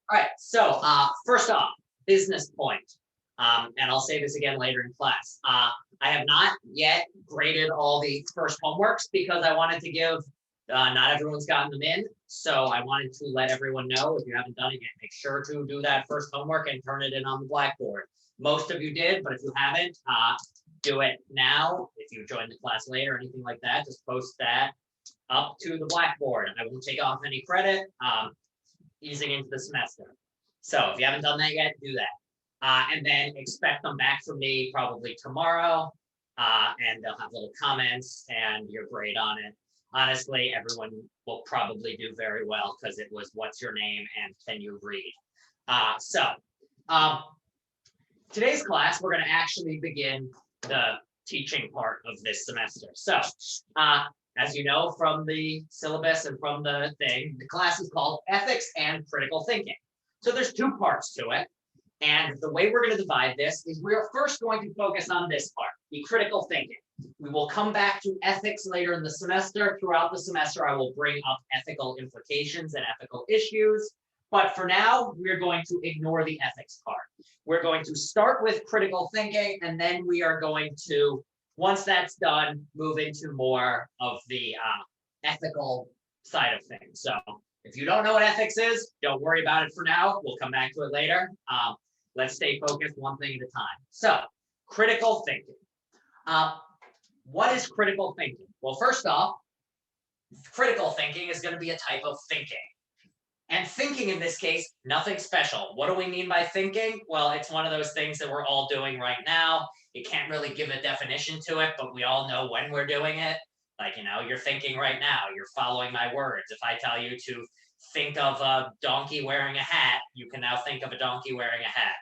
All right, so first off, business point. And I'll say this again later in class. I have not yet graded all the first homeworks because I wanted to give, not everyone's gotten them in. So I wanted to let everyone know, if you haven't done it yet, make sure to do that first homework and turn it in on the blackboard. Most of you did, but if you haven't, do it now. If you join the class later or anything like that, just post that up to the blackboard. I won't take off any credit. Easing into the semester. So if you haven't done that yet, do that. And then expect them back from me probably tomorrow. And they'll have little comments and your grade on it. Honestly, everyone will probably do very well because it was what's your name and can you read. Today's class, we're going to actually begin the teaching part of this semester. So as you know from the syllabus and from the thing, the class is called Ethics and Critical Thinking. So there's two parts to it. And the way we're going to divide this is we are first going to focus on this part, the critical thinking. We will come back to ethics later in the semester. Throughout the semester, I will bring up ethical implications and ethical issues. But for now, we're going to ignore the ethics part. We're going to start with critical thinking, and then we are going to, once that's done, move into more of the ethical side of things. So if you don't know what ethics is, don't worry about it for now. We'll come back to it later. Let's stay focused one thing at a time. So critical thinking. What is critical thinking? Well, first off, critical thinking is going to be a type of thinking. And thinking in this case, nothing special. What do we mean by thinking? Well, it's one of those things that we're all doing right now. You can't really give a definition to it, but we all know when we're doing it. Like, you're thinking right now, you're following my words. If I tell you to think of a donkey wearing a hat, you can now think of a donkey wearing a hat.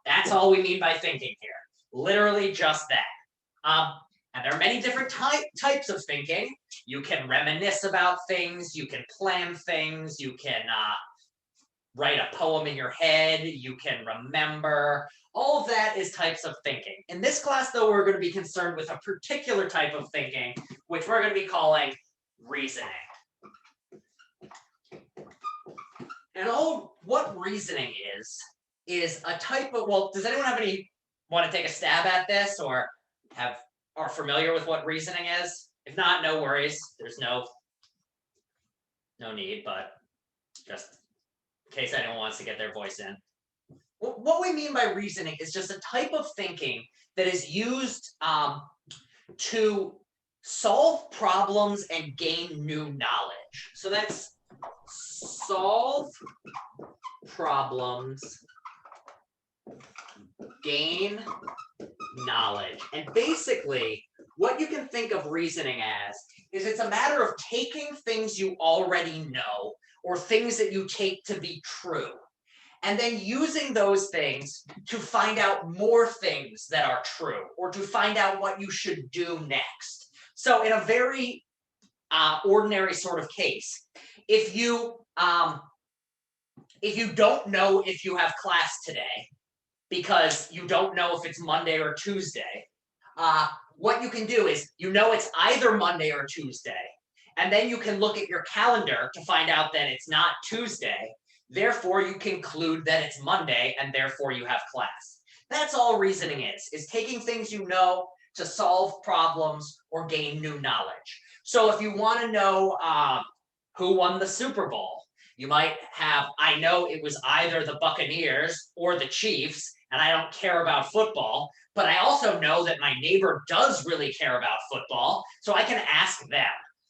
That's all we mean by thinking here. Literally just that. And there are many different types of thinking. You can reminisce about things, you can plan things, you can write a poem in your head, you can remember. All of that is types of thinking. In this class, though, we're going to be concerned with a particular type of thinking, which we're going to be calling reasoning. And what reasoning is a type of, well, does anyone want to take a stab at this or are familiar with what reasoning is? If not, no worries. There's no need, but just in case anyone wants to get their voice in. What we mean by reasoning is just a type of thinking that is used to solve problems and gain new knowledge. So that's solve problems, gain knowledge. And basically, what you can think of reasoning as is it's a matter of taking things you already know or things that you take to be true, and then using those things to find out more things that are true or to find out what you should do next. So in a very ordinary sort of case, if you don't know if you have class today because you don't know if it's Monday or Tuesday, what you can do is it's either Monday or Tuesday, and then you can look at your calendar to find out that it's not Tuesday. Therefore, you conclude that it's Monday, and therefore you have class. That's all reasoning is taking things you know to solve problems or gain new knowledge. So if you want to know who won the Super Bowl, you might have, I know it was either the Buccaneers or the Chiefs, and I don't care about football, but I also know that my neighbor does really care about football, so I can ask them.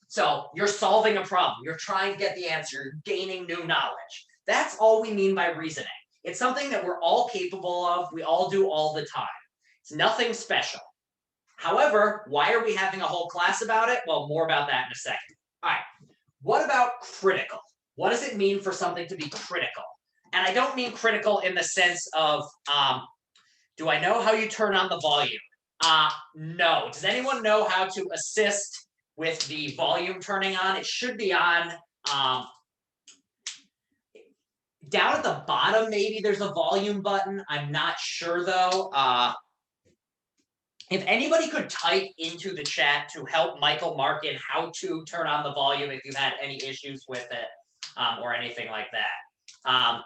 So you're solving a problem. You're trying to get the answer. You're gaining new knowledge. That's all we mean by reasoning. It's something that we're all capable of. We all do all the time. It's nothing special. However, why are we having a whole class about it? Well, more about that in a second. All right. What about critical? What does it mean for something to be critical? And I don't mean critical in the sense of, do I know how you turn on the volume? No. Does anyone know how to assist with the volume turning on? It should be on down at the bottom. Maybe there's a volume button. I'm not sure though. If anybody could type into the chat to help Michael mark in how to turn on the volume if you had any issues with it or anything like that.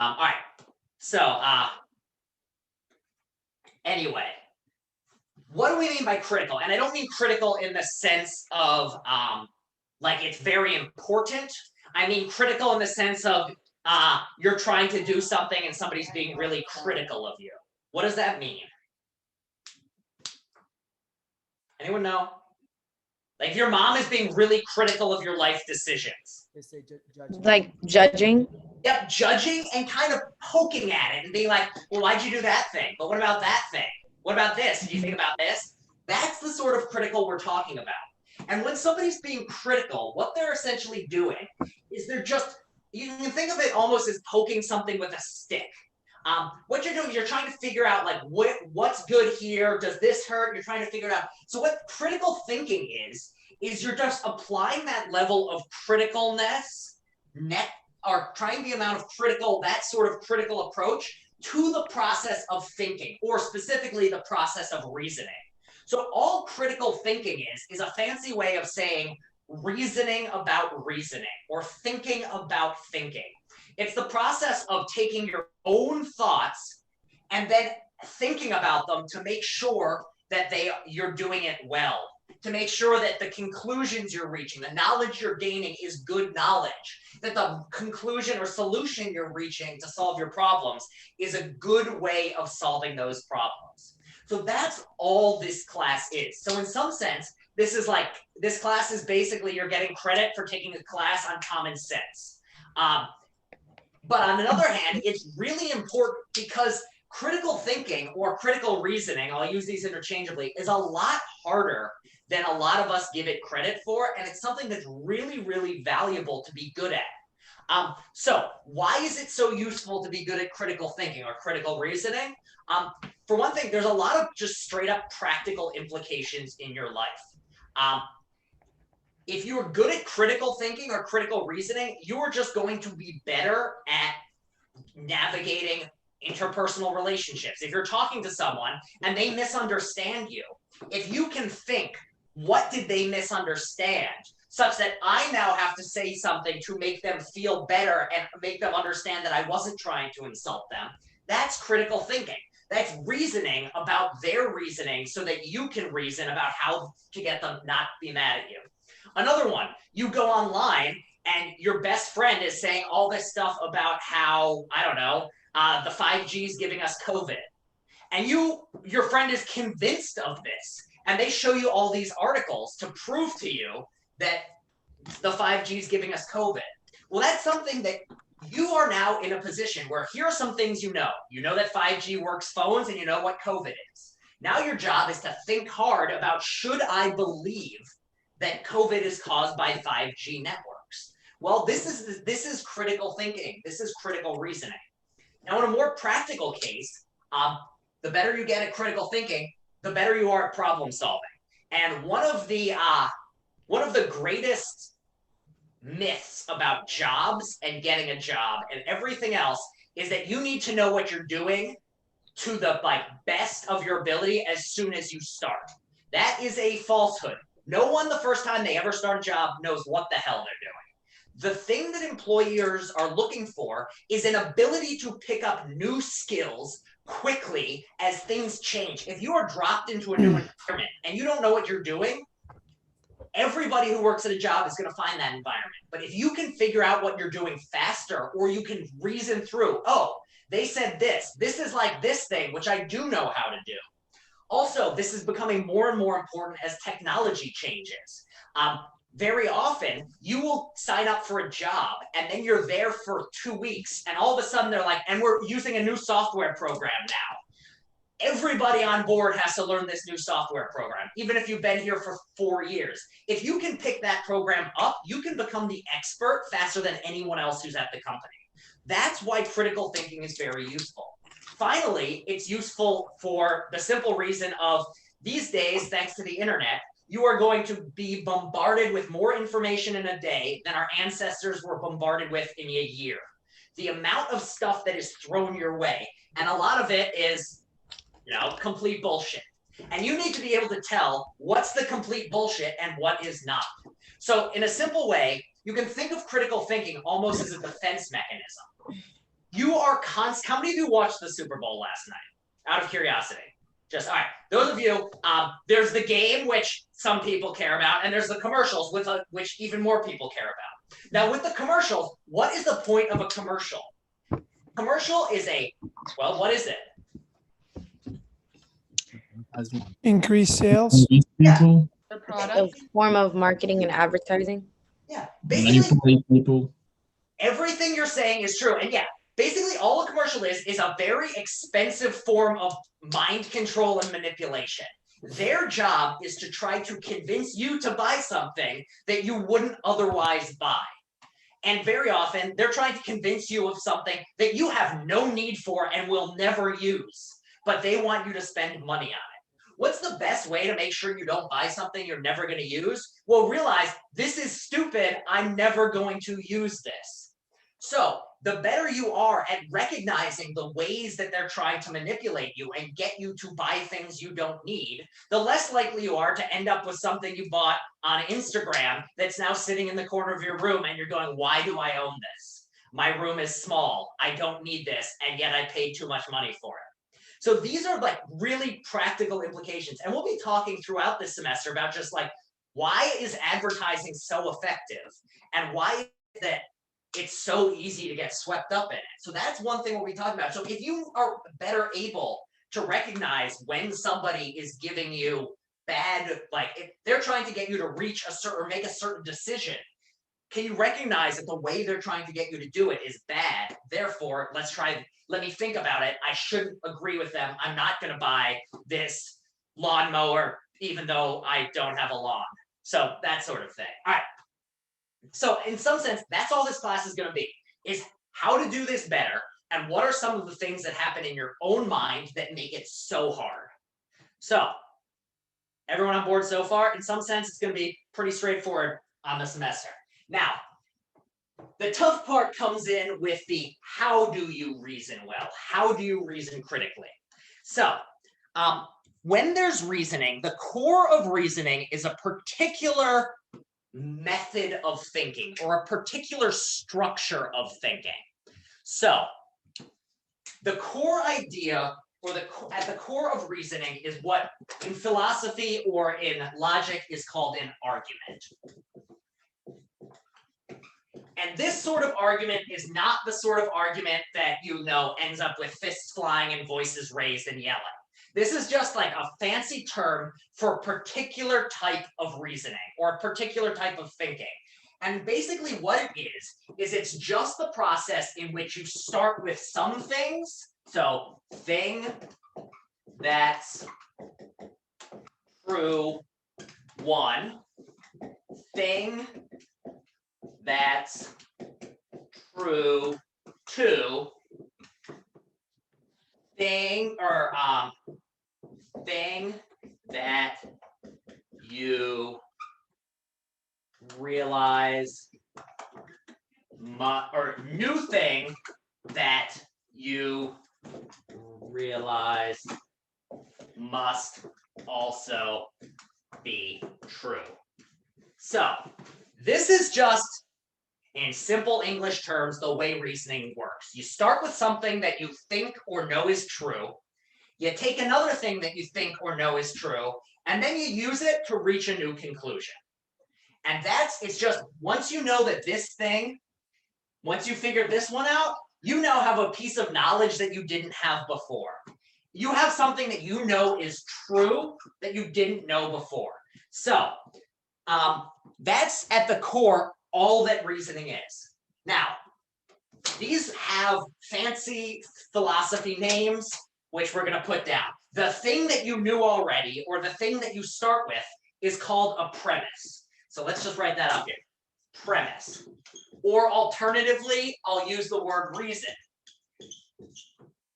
All right. So anyway, what do we mean by critical? And I don't mean critical in the sense of like it's very important. I mean critical in the sense of you're trying to do something and somebody's being really critical of you. What does that mean? Anyone know? Like your mom is being really critical of your life decisions. They say judging. Like judging. Yep, judging and kind of poking at it and being like, well, why'd you do that thing? But what about that thing? What about this? Did you think about this? That's the sort of critical we're talking about. And when somebody's being critical, what they're essentially doing is they're just, you can think of it almost as poking something with a stick. What you're doing, you're trying to figure out like what's good here. Does this hurt? You're trying to figure it out. So what critical thinking is you're just applying that level of criticalness, or trying the amount of critical, that sort of critical approach to the process of thinking, or specifically the process of reasoning. So all critical thinking is a fancy way of saying reasoning about reasoning, or thinking about thinking. It's the process of taking your own thoughts and then thinking about them to make sure that you're doing it well, to make sure that the conclusions you're reaching, the knowledge you're gaining is good knowledge, that the conclusion or solution you're reaching to solve your problems is a good way of solving those problems. So that's all this class is. So in some sense, this class is basically you're getting credit for taking a class on common sense. But on the other hand, it's really important because critical thinking or critical reasoning, I'll use these interchangeably, is a lot harder than a lot of us give it credit for. And it's something that's really, really valuable to be good at. So why is it so useful to be good at critical thinking or critical reasoning? For one thing, there's a lot of just straight up practical implications in your life. If you're good at critical thinking or critical reasoning, you are just going to be better at navigating interpersonal relationships. If you're talking to someone and they misunderstand you, if you can think, what did they misunderstand? Such that I now have to say something to make them feel better and make them understand that I wasn't trying to insult them. That's critical thinking. That's reasoning about their reasoning so that you can reason about how to get them not be mad at you. Another one, you go online and your best friend is saying all this stuff about how, I don't know, the 5G is giving us COVID. And your friend is convinced of this. And they show you all these articles to prove to you that the 5G is giving us COVID. Well, that's something that you are now in a position where here are some things you know. You know that 5G works phones and you know what COVID is. Now your job is to think hard about, should I believe that COVID is caused by 5G networks? Well, this is critical thinking. This is critical reasoning. Now, in a more practical case, the better you get at critical thinking, the better you are at problem solving. And one of the greatest myths about jobs and getting a job and everything else is that you need to know what you're doing to the best of your ability as soon as you start. That is a falsehood. No one the first time they ever start a job knows what the hell they're doing. The thing that employers are looking for is an ability to pick up new skills quickly as things change. If you are dropped into a new environment and you don't know what you're doing, everybody who works at a job is going to find that environment. But if you can figure out what you're doing faster, or you can reason through, oh, they said this is like this thing, which I do know how to do. Also, this is becoming more and more important as technology changes. Very often, you will sign up for a job and then you're there for 2 weeks and all of a sudden they're like, and we're using a new software program now. Everybody on board has to learn this new software program, even if you've been here for 4 years. If you can pick that program up, you can become the expert faster than anyone else who's at the company. That's why critical thinking is very useful. Finally, it's useful for the simple reason of these days, thanks to the internet, you are going to be bombarded with more information in a day than our ancestors were bombarded with in a year. The amount of stuff that is thrown your way, and a lot of it is, complete bullshit. And you need to be able to tell what's the complete bullshit and what is not. So in a simple way, you can think of critical thinking almost as a defense mechanism. you are how many of you watched the Super Bowl last night? Out of curiosity. Just all right. Those of you, there's the game, which some people care about, and there's the commercials, which even more people care about. Now, with the commercials, what is the point of a commercial? Commercial is what is it? Increase sales. Yeah. The product. A form of marketing and advertising. Yeah. Basically, everything you're saying is true. And yeah, basically all a commercial is a very expensive form of mind control and manipulation. Their job is to try to convince you to buy something that you wouldn't otherwise buy. And very often they're trying to convince you of something that you have no need for and will never use, but they want you to spend money on it. What's the best way to make sure you don't buy something you're never going to use? Well, realize this is stupid. I'm never going to use this. So the better you are at recognizing the ways that they're trying to manipulate you and get you to buy things you don't need, the less likely you are to end up with something you bought on Instagram that's now sitting in the corner of your room and you're going, why do I own this? My room is small. I don't need this, and yet I paid too much money for it. So these are like really practical implications. And we'll be talking throughout this semester about just like, why is advertising so effective? And why is that it's so easy to get swept up in it? So that's one thing we'll be talking about. So if you are better able to recognize when somebody is giving you bad, like if they're trying to get you to reach a certain or make a certain decision, can you recognize that the way they're trying to get you to do it is bad? Therefore, let me think about it. I shouldn't agree with them. I'm not going to buy this lawnmower, even though I don't have a lawn. So that sort of thing. All right. So in some sense, that's all this class is going to be, is how to do this better and what are some of the things that happen in your own mind that make it so hard. So everyone on board so far? In some sense, it's going to be pretty straightforward on the semester. Now, the tough part comes in with the how do you reason well? How do you reason critically? So when there's reasoning, the core of reasoning is a particular method of thinking or a particular structure of thinking. So the core idea or at the core of reasoning is what in philosophy or in logic is called an argument. And this sort of argument is not the sort of argument that, ends up with fists flying and voices raised and yelling. This is just like a fancy term for a particular type of reasoning or a particular type of thinking. And basically what it is it's just the process in which you start with some things. So thing that's true, 1, thing that's true, 2, thing that you realize or new thing that you realize must also be true. So this is just, in simple English terms, the way reasoning works. You start with something that you think or know is true. You take another thing that you think or know is true, and then you use it to reach a new conclusion. And it's just, once you know that this thing, once you figured this one out, you now have a piece of knowledge that you didn't have before. You have something that you know is true that you didn't know before. So that's at the core all that reasoning is. Now, these have fancy philosophy names, which we're going to put down. The thing that you knew already, or the thing that you start with, is called a premise. So let's just write that up here. Premise. Or alternatively, I'll use the word reason.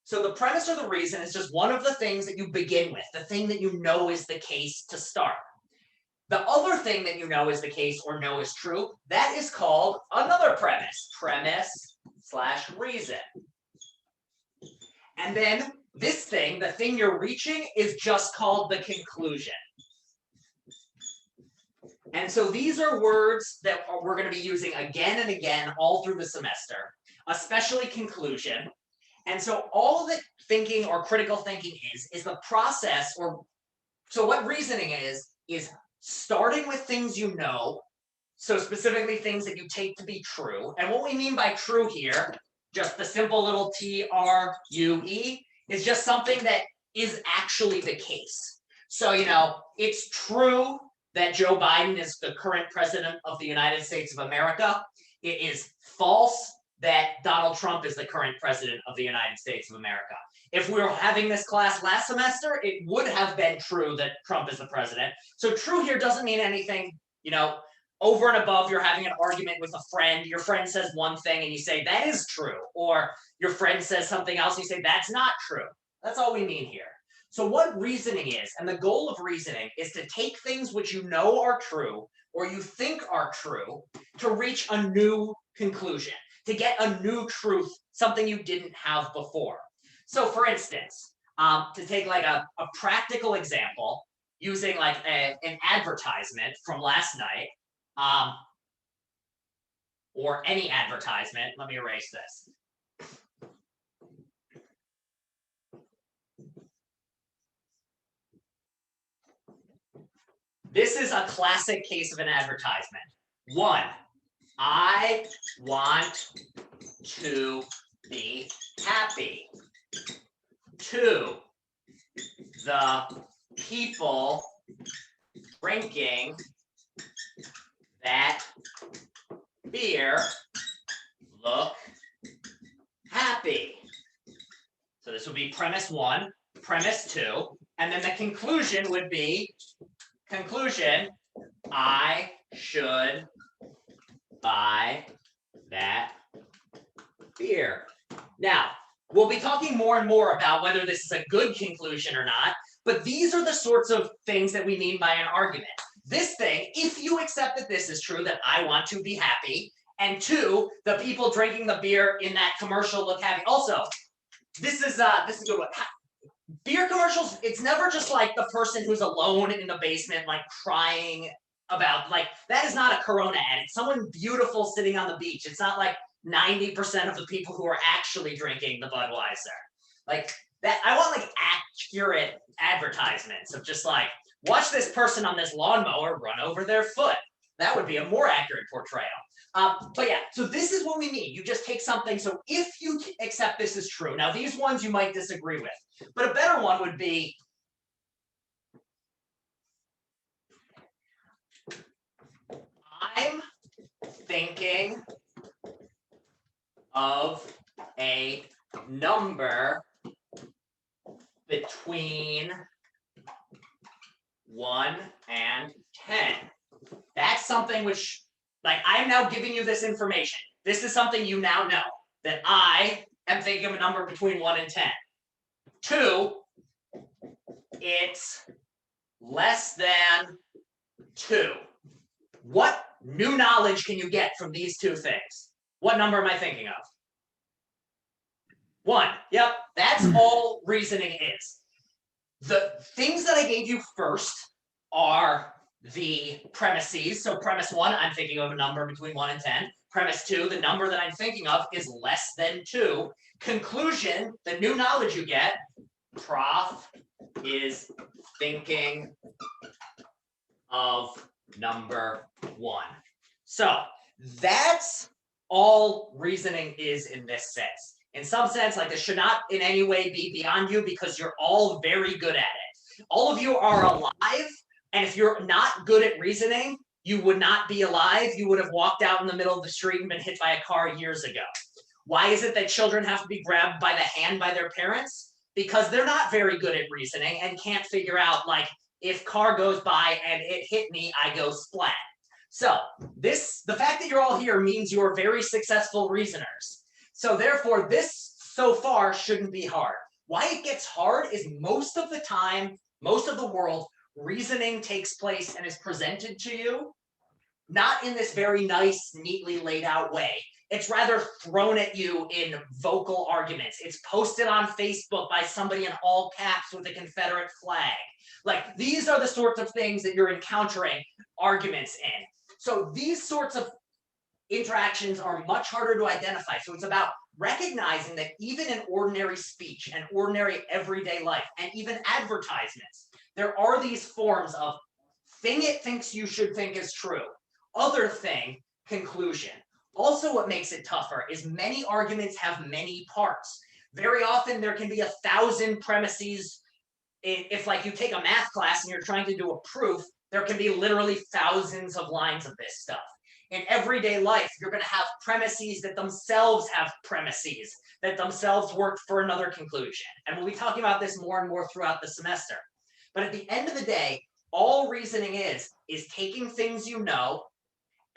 So the premise or the reason is just one of the things that you begin with, the thing that you know is the case to start. The other thing that you know is the case or know is true, that is called another premise. Premise/reason. And then this thing, the thing you're reaching, is just called the conclusion. And so these are words that we're going to be using again and again all through the semester. especially conclusion. And so all that thinking or critical thinking is the process, or so what reasoning is starting with things you know, so specifically things that you take to be true. And what we mean by true here, just the simple little TRUE, is just something that is actually the case. So, it's true that Joe Biden is the current president of the United States of America. It is false that Donald Trump is the current president of the United States of America. If we were having this class last semester, it would have been true that Trump is the president. So true here doesn't mean anything, over and above you're having an argument with a friend, your friend says one thing and you say that is true, or your friend says something else and you say that's not true. That's all we mean here. So what reasoning is, and the goal of reasoning is to take things which you know are true or you think are true to reach a new conclusion, to get a new truth, something you didn't have before. So for instance, to take like a practical example, using like an advertisement from last night, or any advertisement, let me erase this. This is a classic case of an advertisement. 1, I want to be happy. 2, the people drinking that beer look happy. So this would be premise 1, premise 2, and then the conclusion would be, conclusion, I should buy that beer. Now, we'll be talking more and more about whether this is a good conclusion or not, but these are the sorts of things that we mean by an argument. This thing, if you accept that this is true, that I want to be happy, and 2, the people drinking the beer in that commercial look happy. Also, this is a good one. Beer commercials, it's never just like the person who's alone in the basement, like crying about, like, that is not a Corona ad. It's someone beautiful sitting on the beach. It's not like 90% of the people who are actually drinking the Budweiser. Like that, I want like accurate advertisements of just like, watch this person on this lawnmower run over their foot. That would be a more accurate portrayal. But yeah, so this is what we mean. You just take something. So if you accept this is true, now these ones you might disagree with, but a better one would be, I'm thinking of a number between 1 and 10. That's something which, like, I'm now giving you this information. This is something you now know, that I am thinking of a number between 1 and 10. 2, it's less than 2. What new knowledge can you get from these two things? What number am I thinking of? 1. Yep, that's all reasoning is. The things that I gave you first are the premises. So premise 1, I'm thinking of a number between 1 and 10. Premise 2, the number that I'm thinking of is less than 2. Conclusion, the new knowledge you get, Prof is thinking of number 1. So that's all reasoning is in this sense. In some sense, like, this should not in any way be beyond you because you're all very good at it. All of you are alive, and if you're not good at reasoning, you would not be alive. You would have walked out in the middle of the street and been hit by a car years ago. Why is it that children have to be grabbed by the hand by their parents? Because they're not very good at reasoning and can't figure out, like, if car goes by and it hit me, I go splat. So the fact that you're all here means you're very successful reasoners. So therefore, this so far shouldn't be hard. Why it gets hard is most of the time, most of the world, reasoning takes place and is presented to you, not in this very nice, neatly laid out way. It's rather thrown at you in vocal arguments. It's posted on Facebook by somebody in all caps with a Confederate flag. Like, these are the sorts of things that you're encountering arguments in. So these sorts of interactions are much harder to identify. So it's about recognizing that even in ordinary speech and ordinary everyday life, and even advertisements, there are these forms of thing it thinks you should think is true, other thing, conclusion. Also, what makes it tougher is many arguments have many parts. Very often there can be 1,000 premises. If like you take a math class and you're trying to do a proof, there can be literally thousands of lines of this stuff. In everyday life, you're going to have premises that themselves have premises that themselves work for another conclusion. And we'll be talking about this more and more throughout the semester. But at the end of the day, all reasoning is taking things you know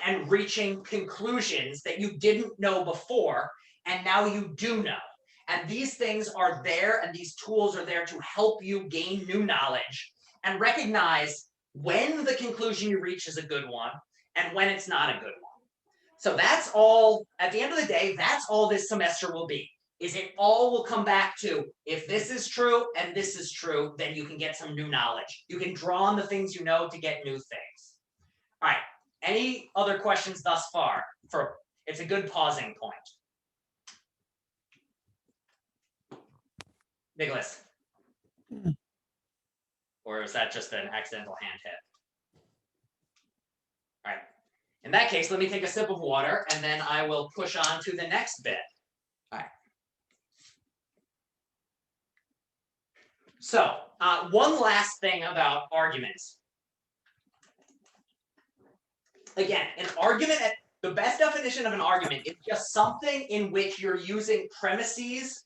and reaching conclusions that you didn't know before, and now you do know. And these things are there, and these tools are there to help you gain new knowledge and recognize when the conclusion you reach is a good one and when it's not a good one. So that's all, at the end of the day, that's all this semester will be, is it all will come back to, if this is true and this is true, then you can get some new knowledge. You can draw on the things you know to get new things. All right, any other questions thus far? It's a good pausing point. Nicholas? Or is that just an accidental hand hit? All right. In that case, let me take a sip of water, and then I will push on to the next bit. All right. So, one last thing about arguments. Again, an argument, the best definition of an argument is just something in which you're using premises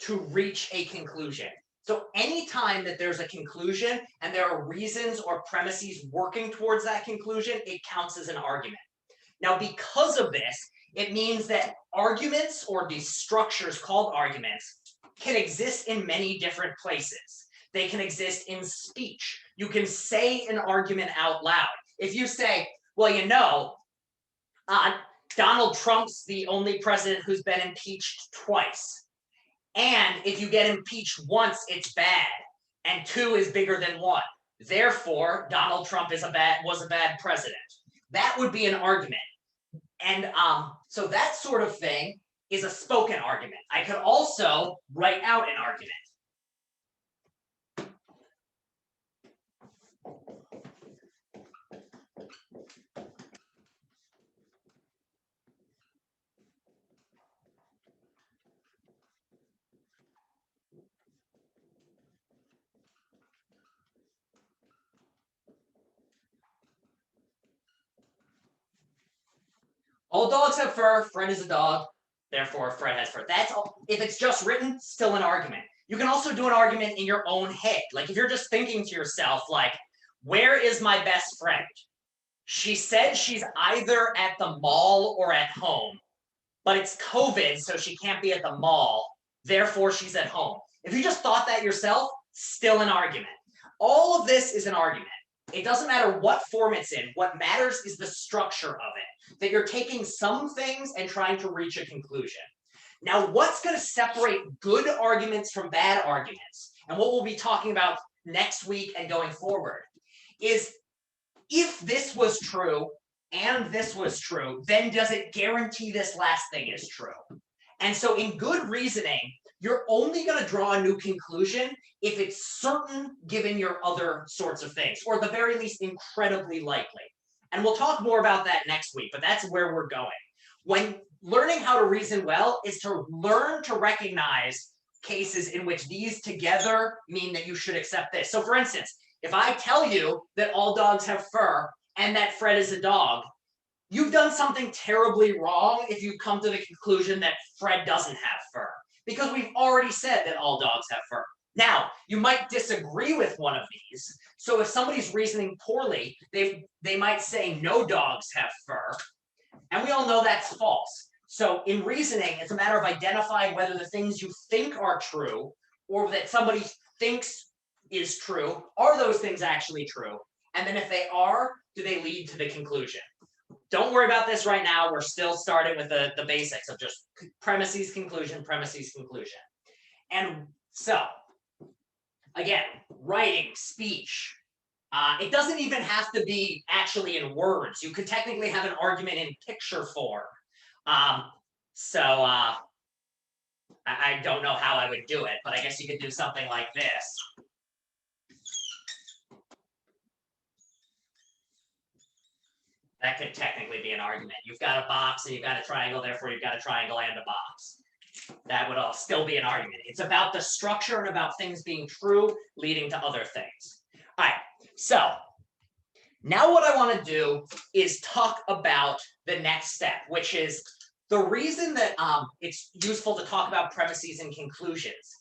to reach a conclusion. So anytime that there's a conclusion and there are reasons or premises working towards that conclusion, it counts as an argument. Now, because of this, it means that arguments, or these structures called arguments, can exist in many different places. They can exist in speech. You can say an argument out loud. If you say, well, you know, Donald Trump's the only president who's been impeached twice. And if you get impeached once, it's bad. And 2 is bigger than 1. Therefore, Donald Trump was a bad president. That would be an argument. And so that sort of thing is a spoken argument. I could also write out an argument. All dogs have fur. Fred is a dog. Therefore, Fred has fur. That's all. If it's just written, still an argument. You can also do an argument in your own head. Like if you're just thinking to yourself, like, where is my best friend? She said she's either at the mall or at home, but it's COVID, so she can't be at the mall. Therefore, she's at home. If you just thought that yourself, still an argument. All of this is an argument. It doesn't matter what form it's in. What matters is the structure of it, that you're taking some things and trying to reach a conclusion. Now, what's going to separate good arguments from bad arguments, and what we'll be talking about next week and going forward, is if this was true and this was true, then does it guarantee this last thing is true? And so in good reasoning, you're only going to draw a new conclusion if it's certain given your other sorts of things, or at the very least incredibly likely. And we'll talk more about that next week, but that's where we're going. When learning how to reason well is to learn to recognize cases in which these together mean that you should accept this. So for instance, if I tell you that all dogs have fur and that Fred is a dog, you've done something terribly wrong if you come to the conclusion that Fred doesn't have fur, because we've already said that all dogs have fur. Now, you might disagree with one of these. So if somebody's reasoning poorly, they might say no dogs have fur. And we all know that's false. So in reasoning, it's a matter of identifying whether the things you think are true or that somebody thinks is true, are those things actually true? And then if they are, do they lead to the conclusion? Don't worry about this right now. We're still starting with the basics of just premises, conclusion, premises, conclusion. And so, again, writing, speech, It doesn't even have to be actually in words. You could technically have an argument in picture form. I don't know how I would do it, but I guess you could do something like this. That could technically be an argument. You've got a box and you've got a triangle, therefore you've got a triangle and a box. That would all still be an argument. It's about the structure and about things being true leading to other things. All right, so now what I want to do is talk about the next step, which is the reason that it's useful to talk about premises and conclusions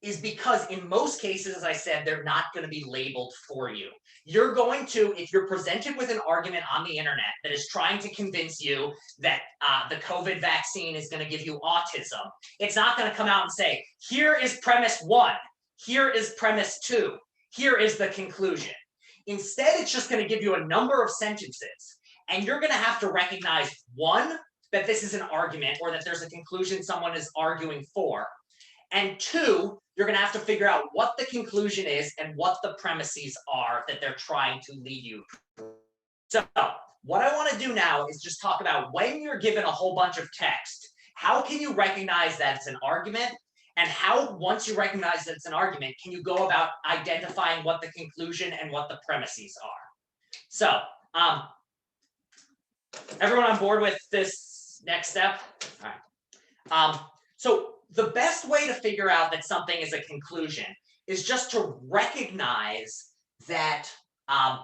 is because in most cases, as I said, they're not going to be labeled for you. You're going to, if you're presented with an argument on the internet that is trying to convince you that the COVID vaccine is going to give you autism, it's not going to come out and say, here is premise 1, here is premise 2, here is the conclusion. Instead, it's just going to give you a number of sentences, and you're going to have to recognize, 1, that this is an argument or that there's a conclusion someone is arguing for, and 2, you're going to have to figure out what the conclusion is and what the premises are that they're trying to lead you to. So what I want to do now is just talk about when you're given a whole bunch of text, how can you recognize that it's an argument? And how, once you recognize that it's an argument, can you go about identifying what the conclusion and what the premises are? So everyone on board with this next step? All right. So the best way to figure out that something is a conclusion is just to recognize that, to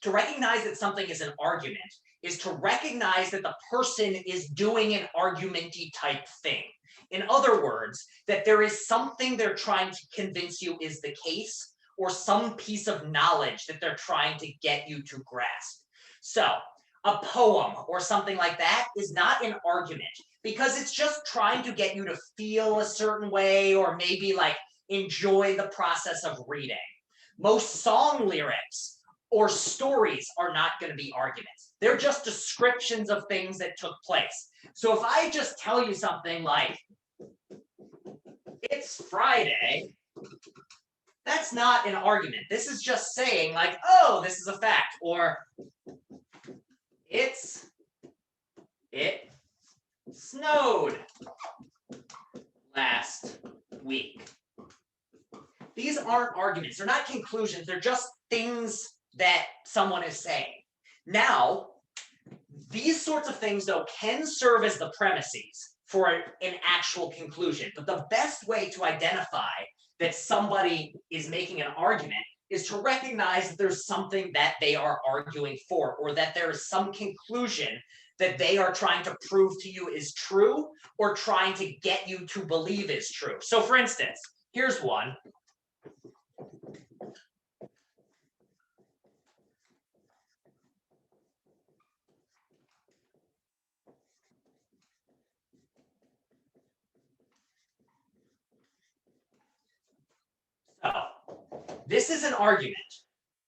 recognize that something is an argument is to recognize that the person is doing an argumenty type thing. In other words, that there is something they're trying to convince you is the case, or some piece of knowledge that they're trying to get you to grasp. So a poem or something like that is not an argument, because it's just trying to get you to feel a certain way or maybe like enjoy the process of reading. Most song lyrics or stories are not going to be arguments. They're just descriptions of things that took place. So if I just tell you something like, it's Friday, that's not an argument. This is just saying like, oh, this is a fact, or it snowed last week. These aren't arguments. They're not conclusions. They're just things that someone is saying. Now, these sorts of things, though, can serve as the premises for an actual conclusion. But the best way to identify that somebody is making an argument is to recognize that there's something that they are arguing for, or that there is some conclusion that they are trying to prove to you is true, or trying to get you to believe is true. So for instance, here's one. So this is an argument.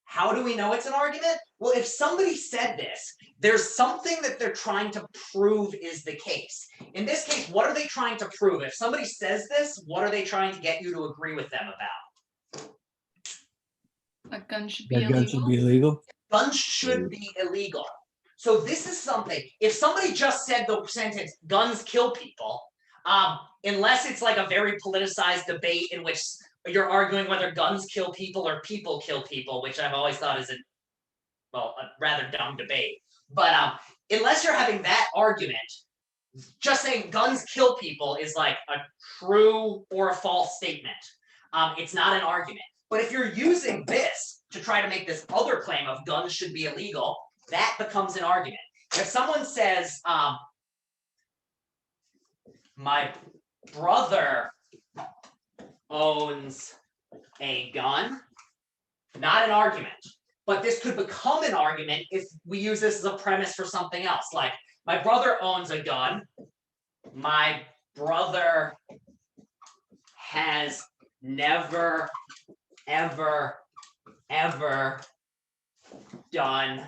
How do we know it's an argument? Well, if somebody said this, there's something that they're trying to prove is the case. In this case, what are they trying to prove? If somebody says this, what are they trying to get you to agree with them about? A gun should be That gun should be illegal. illegal. Guns should be illegal. So this is something, if somebody just said the sentence, guns kill people, unless it's like a very politicized debate in which you're arguing whether guns kill people or people kill people, which I've always thought is a rather dumb debate. But unless you're having that argument, just saying guns kill people is like a true or a false statement. It's not an argument. But if you're using this to try to make this other claim of guns should be illegal, that becomes an argument. If someone says, my brother owns a gun, not an argument. But this could become an argument if we use this as a premise for something else. Like, my brother owns a gun. My brother has never, ever, ever done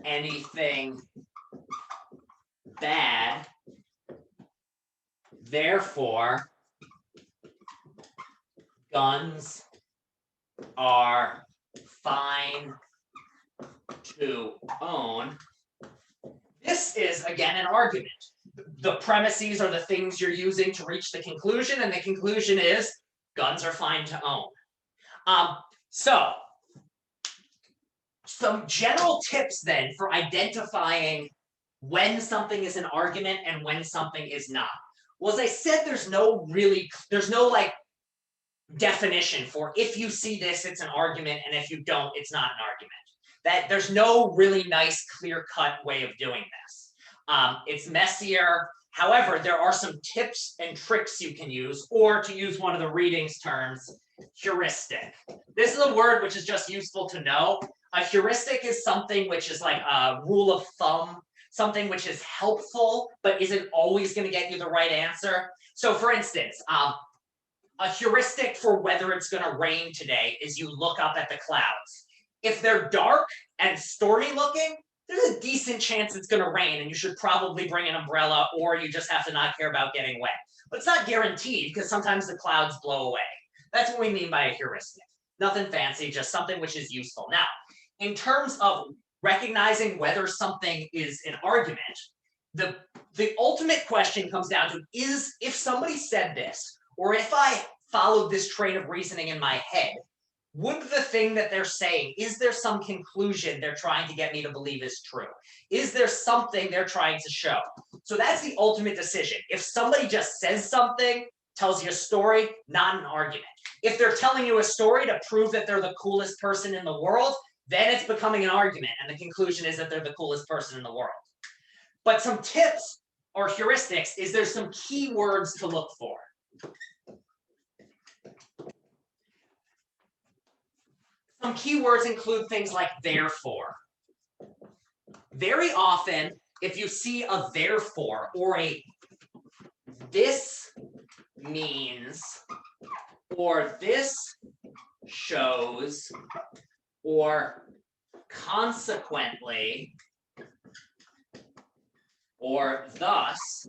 anything bad. Therefore, guns are fine to own. This is, again, an argument. The premises are the things you're using to reach the conclusion, and the conclusion is guns are fine to own. So, some general tips then for identifying when something is an argument and when something is not. Well, as I said, there's no like definition for if you see this, it's an argument, and if you don't, it's not an argument. That there's no really nice, clear-cut way of doing this. It's messier. However, there are some tips and tricks you can use, or to use one of the readings terms, heuristic. This is a word which is just useful to know. A heuristic is something which is like a rule of thumb, something which is helpful, but isn't always going to get you the right answer. So for instance, a heuristic for whether it's going to rain today is you look up at the clouds. If they're dark and stormy looking, there's a decent chance it's going to rain, and you should probably bring an umbrella, or you just have to not care about getting wet. But it's not guaranteed, because sometimes the clouds blow away. That's what we mean by a heuristic. Nothing fancy, just something which is useful. Now, in terms of recognizing whether something is an argument, the ultimate question comes down to is if somebody said this, or if I followed this train of reasoning in my head, would the thing that they're saying, is there some conclusion they're trying to get me to believe is true? Is there something they're trying to show? So that's the ultimate decision. If somebody just says something, tells you a story, not an argument. If they're telling you a story to prove that they're the coolest person in the world, then it's becoming an argument, and the conclusion is that they're the coolest person in the world. But some tips or heuristics is there's some key words to look for. Some keywords include things like therefore. Very often, if you see a therefore or a this means, or this shows, or consequently, or thus,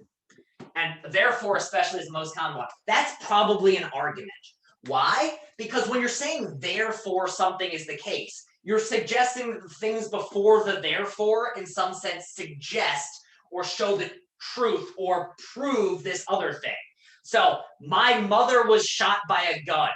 and therefore especially is the most common one, that's probably an argument. Why? Because when you're saying therefore something is the case, you're suggesting that the things before the therefore in some sense suggest or show the truth or prove this other thing. So my mother was shot by a gun.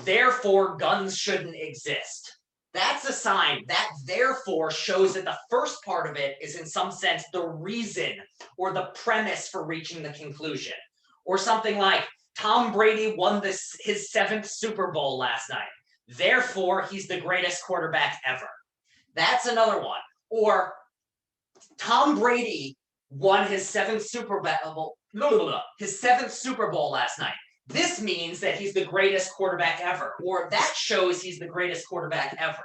Therefore, guns shouldn't exist. That's a sign. That therefore shows that the first part of it is in some sense the reason or the premise for reaching the conclusion. Or something like, Tom Brady won his 7th Super Bowl last night. Therefore, he's the greatest quarterback ever. That's another one. Or Tom Brady won his 7th Super Bowl last night. This means that he's the greatest quarterback ever. Or that shows he's the greatest quarterback ever.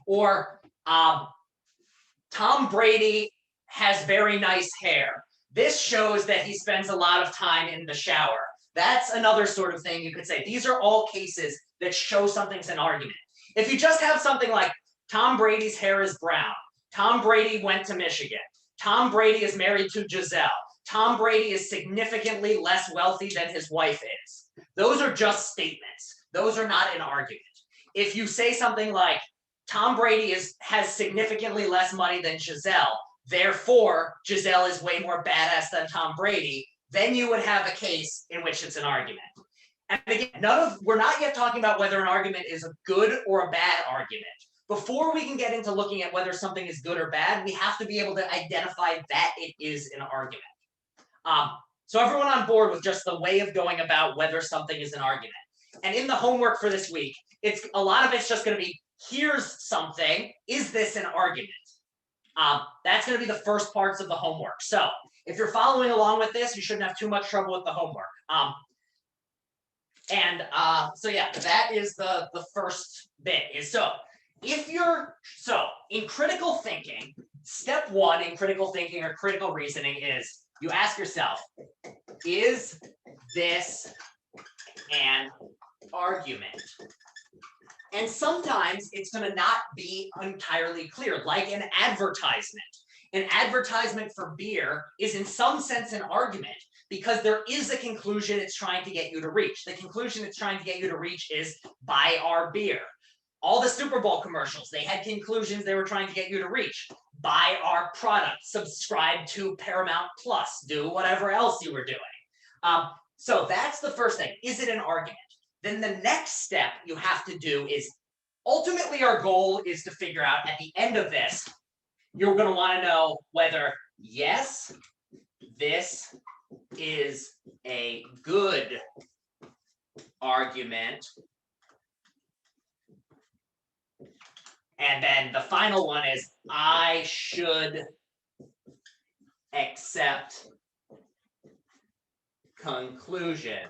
Or Tom Brady has very nice hair. This shows that he spends a lot of time in the shower. That's another sort of thing you could say. These are all cases that show something's an argument. If you just have something like Tom Brady's hair is brown, Tom Brady went to Michigan, Tom Brady is married to Giselle, Tom Brady is significantly less wealthy than his wife is. Those are just statements. Those are not an argument. If you say something like Tom Brady has significantly less money than Giselle, therefore Giselle is way more badass than Tom Brady, then you would have a case in which it's an argument. And again, we're not yet talking about whether an argument is a good or a bad argument. Before we can get into looking at whether something is good or bad, we have to be able to identify that it is an argument. So everyone on board with just the way of going about whether something is an argument. And in the homework for this week, a lot of it's just going to be, here's something, is this an argument? That's going to be the first parts of the homework. So if you're following along with this, you shouldn't have too much trouble with the homework. So yeah, that is the first bit. In critical thinking, step one in critical thinking or critical reasoning is you ask yourself, is this an argument? And sometimes it's going to not be entirely clear, like an advertisement. An advertisement for beer is in some sense an argument because there is a conclusion it's trying to get you to reach. The conclusion it's trying to get you to reach is buy our beer. All the Super Bowl commercials, they had conclusions they were trying to get you to reach. Buy our product, subscribe to Paramount Plus, do whatever else you were doing. So that's the first thing. Is it an argument? Then the next step you have to do is, ultimately our goal is to figure out at the end of this, you're going to want to know whether, yes, this is a good argument. And then the final one is, I should accept conclusion.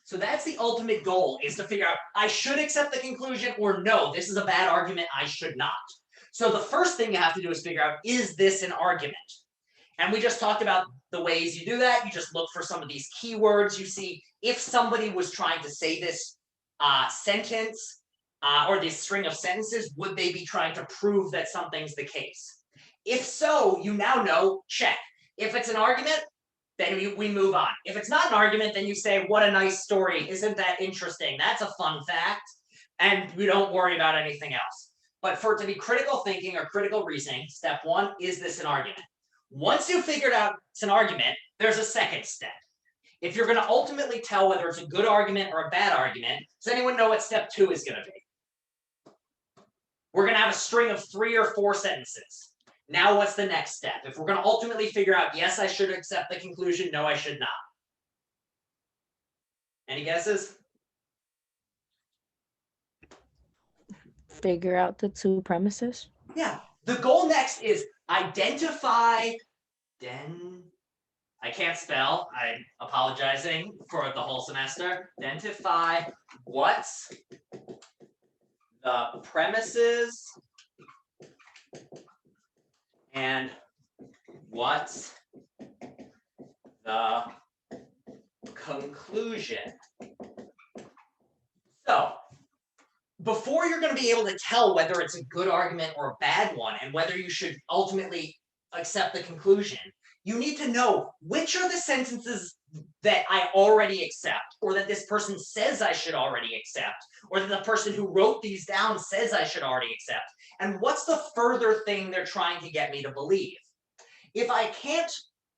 So that's the ultimate goal, is to figure out, I should accept the conclusion, or no, this is a bad argument, I should not. So the first thing you have to do is figure out, is this an argument? And we just talked about the ways you do that. You just look for some of these keywords. You see if somebody was trying to say this sentence or this string of sentences, would they be trying to prove that something's the case? If so, you now know, check. If it's an argument, then we move on. If it's not an argument, then you say, what a nice story. Isn't that interesting? That's a fun fact. And we don't worry about anything else. But for it to be critical thinking or critical reasoning, step one, is this an argument? Once you've figured out it's an argument, there's a second step. If you're going to ultimately tell whether it's a good argument or a bad argument, does anyone know what step two is going to be? We're going to have a string of 3 or 4 sentences. Now what's the next step? If we're going to ultimately figure out, yes, I should accept the conclusion, no, I should not. Any guesses? Figure out the 2 premises. Yeah. The goal next is identify, I can't spell, I'm apologizing for the whole semester. Identify what's the premises and what's the conclusion. So, before you're going to be able to tell whether it's a good argument or a bad one, and whether you should ultimately accept the conclusion, you need to know which are the sentences that I already accept, or that this person says I should already accept, or that the person who wrote these down says I should already accept, and what's the further thing they're trying to get me to believe. If I can't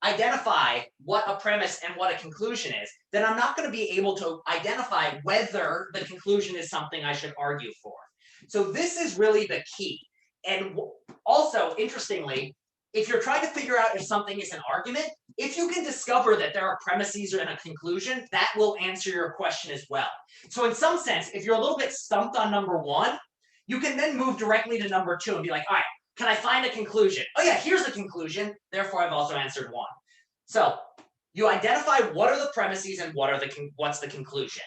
identify what a premise and what a conclusion is, then I'm not going to be able to identify whether the conclusion is something I should argue for. So this is really the key. And also, interestingly, if you're trying to figure out if something is an argument, if you can discover that there are premises and a conclusion, that will answer your question as well. So in some sense, if you're a little bit stumped on number 1, you can then move directly to number 2 and be like, all right, can I find a conclusion? Oh yeah, here's the conclusion. Therefore, I've also answered 1. So you identify what are the premises and what's the conclusion.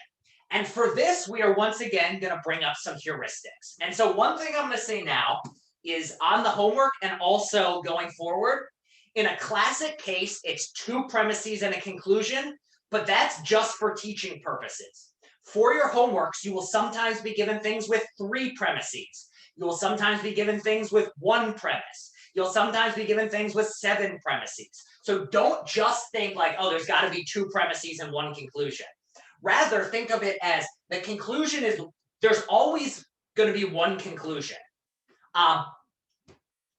And for this, we are once again going to bring up some heuristics. And so one thing I'm going to say now is on the homework and also going forward, in a classic case, it's 2 premises and a conclusion, but that's just for teaching purposes. For your homeworks, you will sometimes be given things with 3 premises. You will sometimes be given things with 1 premise. You'll sometimes be given things with 7 premises. So don't just think like, oh, there's got to be 2 premises and 1 conclusion. Rather, think of it as the conclusion is, there's always going to be 1 conclusion.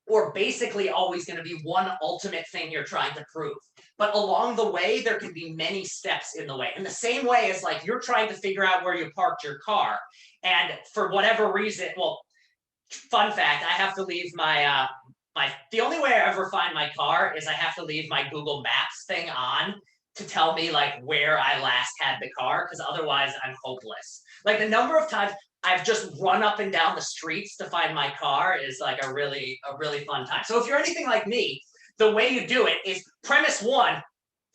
Or basically always going to be 1 ultimate thing you're trying to prove. But along the way, there can be many steps in the way. In the same way as like you're trying to figure out where you parked your car. And for whatever reason, well, fun fact, I have to leave my, the only way I ever find my car is I have to leave my Google Maps thing on to tell me like where I last had the car, because otherwise I'm hopeless. Like the number of times I've just run up and down the streets to find my car is like a really fun time. So if you're anything like me, the way you do it is premise 1,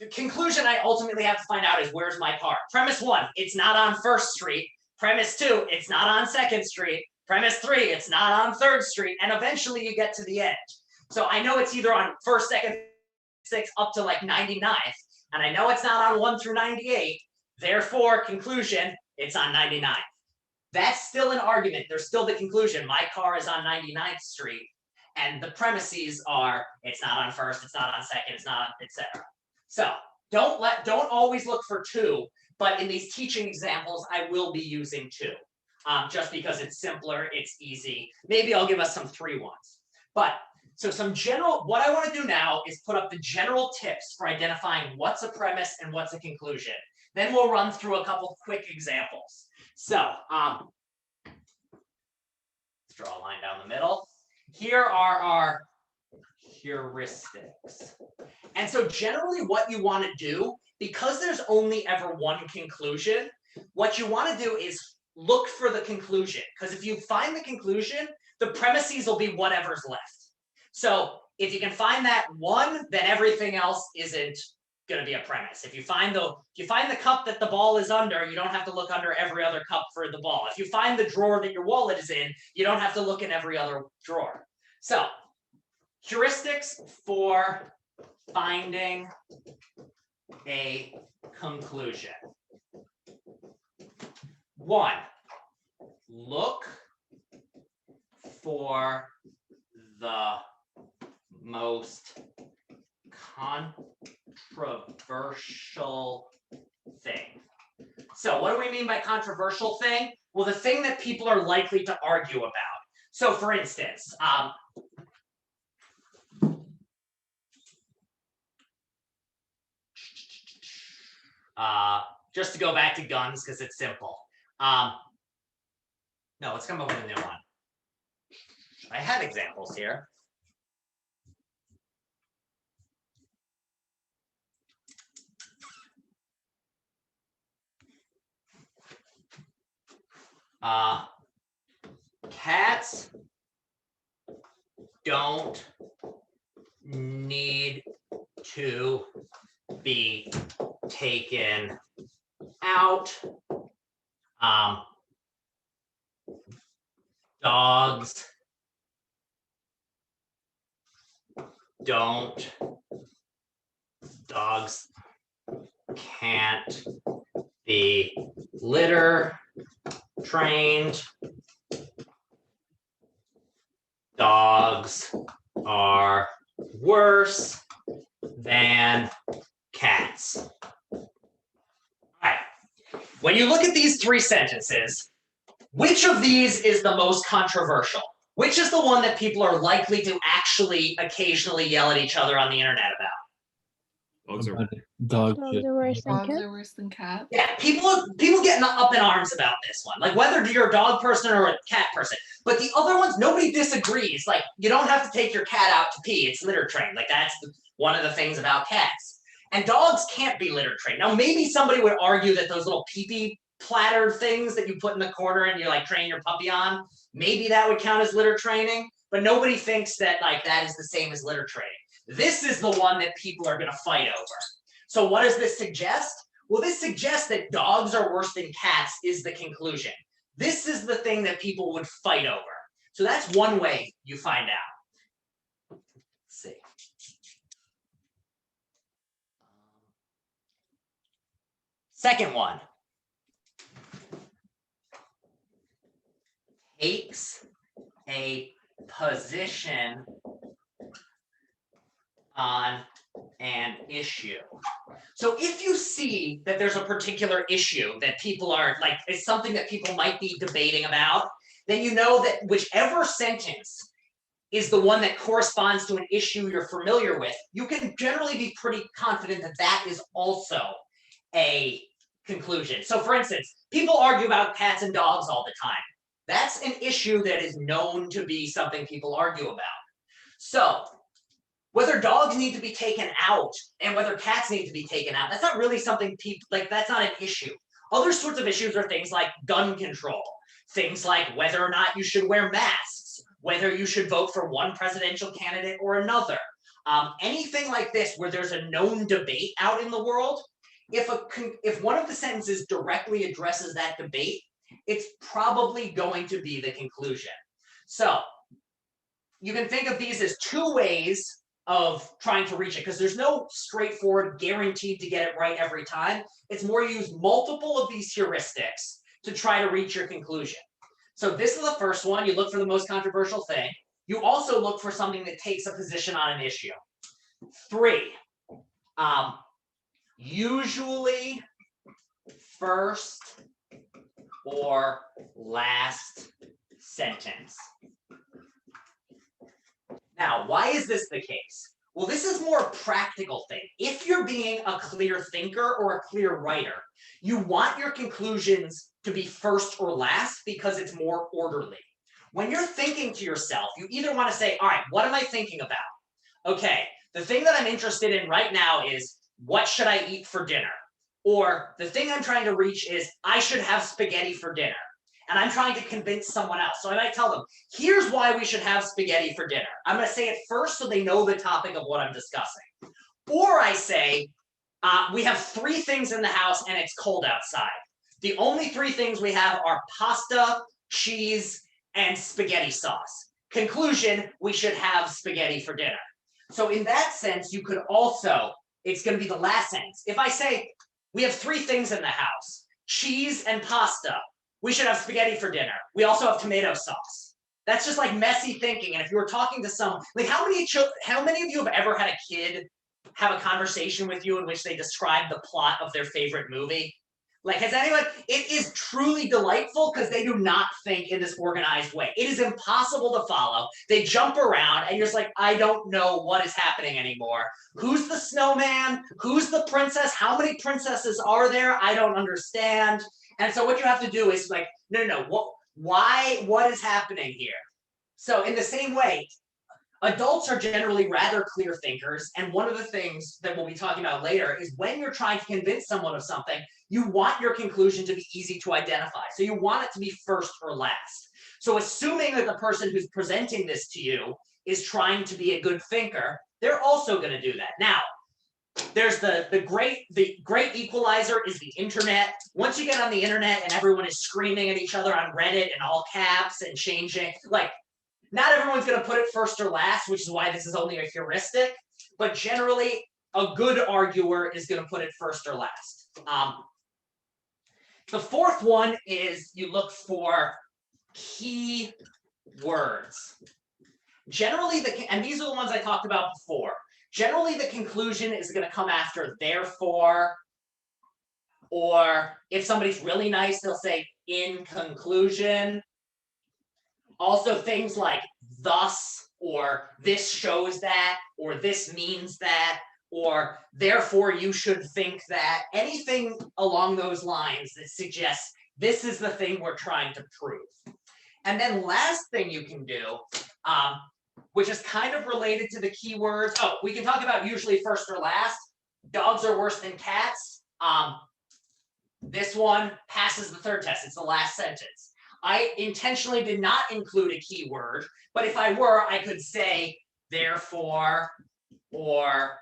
the conclusion I ultimately have to find out is where's my car. Premise 1, it's not on 1st Street. Premise 2, it's not on 2nd Street. Premise 3, it's not on 3rd Street. And eventually you get to the end. So I know it's either on 1st, 2nd, 6th up to like 99th. And I know it's not on 1 through 98. Therefore, conclusion, it's on 99th. That's still an argument. There's still the conclusion. My car is on 99th Street. And the premises are, it's not on first, it's not on second, it's not on, etc. So don't always look for 2, but in these teaching examples, I will be using 2. Just because it's simpler, it's easy. Maybe I'll give us some 3 ones. But so what I want to do now is put up the general tips for identifying what's a premise and what's a conclusion. Then we'll run through a couple quick examples. So let's draw a line down the middle. Here are our heuristics. And so generally what you want to do, because there's only ever one conclusion, what you want to do is look for the conclusion. Because if you find the conclusion, the premises will be whatever's left. So if you can find that one, then everything else isn't going to be a premise. If you find the cup that the ball is under, you don't have to look under every other cup for the ball. If you find the drawer that your wallet is in, you don't have to look in every other drawer. So heuristics for finding a conclusion. 1, look for the most controversial thing. So what do we mean by controversial thing? Well, the thing that people are likely to argue about. So for instance, just to go back to guns because it's simple. No, let's come up with a new one. I had examples here. Cats don't need to be taken out. Dogs can't be litter trained. Dogs are worse than cats. All right. When you look at these 3 sentences, which of these is the most controversial? Which is the one that people are likely to actually occasionally yell at each other on the internet about? Dogs are Dogs are worse than Dogs cats. are worse than cats. Yeah, people getting up in arms about this one. Like whether you're a dog person or a cat person. But the other ones, nobody disagrees. Like you don't have to take your cat out to pee. It's litter trained. Like that's one of the things about cats. And dogs can't be litter trained. Now maybe somebody would argue that those little pee-pee platter things that you put in the corner and you like train your puppy on, maybe that would count as litter training. But nobody thinks that like that is the same as litter training. This is the one that people are going to fight over. So what does this suggest? Well, this suggests that dogs are worse than cats is the conclusion. This is the thing that people would fight over. So that's one way you find out. Let's see. Second one. Takes a position on an issue. So if you see that there's a particular issue that people are like, it's something that people might be debating about, then you know that whichever sentence is the one that corresponds to an issue you're familiar with, you can generally be pretty confident that that is also a conclusion. So for instance, people argue about cats and dogs all the time. That's an issue that is known to be something people argue about. So whether dogs need to be taken out and whether cats need to be taken out, that's not really something people, like that's not an issue. Other sorts of issues are things like gun control, things like whether or not you should wear masks, whether you should vote for one presidential candidate or another. Anything like this where there's a known debate out in the world, if one of the sentences directly addresses that debate, it's probably going to be the conclusion. So you can think of these as 2 ways of trying to reach it, because there's no straightforward guaranteed to get it right every time. It's more you use multiple of these heuristics to try to reach your conclusion. So this is the first one. You look for the most controversial thing. You also look for something that takes a position on an issue. 3, usually first or last sentence. Now, why is this the case? Well, this is more a practical thing. If you're being a clear thinker or a clear writer, you want your conclusions to be first or last because it's more orderly. When you're thinking to yourself, you either want to say, all right, what am I thinking about? Okay, the thing that I'm interested in right now is what should I eat for dinner? Or the thing I'm trying to reach is I should have spaghetti for dinner. And I'm trying to convince someone else. So I might tell them, here's why we should have spaghetti for dinner. I'm going to say it first so they know the topic of what I'm discussing. Or I say, we have 3 things in the house and it's cold outside. The only 3 things we have are pasta, cheese, and spaghetti sauce. Conclusion, we should have spaghetti for dinner. So in that sense, you could also, it's going to be the last sentence. If I say, we have 3 things in the house, cheese and pasta, we should have spaghetti for dinner. We also have tomato sauce. That's just like messy thinking. And if you were talking to someone, like how many of you have ever had a kid have a conversation with you in which they describe the plot of their favorite movie? Like, has anyone, it is truly delightful because they do not think in this organized way. It is impossible to follow. They jump around and you're just like, I don't know what is happening anymore. Who's the snowman? Who's the princess? How many princesses are there? I don't understand. And so what you have to do is like, no, what is happening here? So in the same way, adults are generally rather clear thinkers. And one of the things that we'll be talking about later is when you're trying to convince someone of something, you want your conclusion to be easy to identify. So you want it to be first or last. So assuming that the person who's presenting this to you is trying to be a good thinker, they're also going to do that. Now, there's the great equalizer is the internet. Once you get on the internet and everyone is screaming at each other on Reddit in all caps and changing, like, not everyone's going to put it first or last, which is why this is only a heuristic, but generally a good arguer is going to put it first or last. The 4th one is you look for key words. Generally, and these are the ones I talked about before. Generally, the conclusion is going to come after therefore, or if somebody's really nice, they'll say in conclusion. Also things like thus, or this shows that, or this means that, or therefore you should think that. Anything along those lines that suggests this is the thing we're trying to prove. And then last thing you can do, which is kind of related to the keywords. Oh, we can talk about usually first or last. Dogs are worse than cats. This one passes the 3rd test. It's the last sentence. I intentionally did not include a keyword, but if I were, I could say therefore or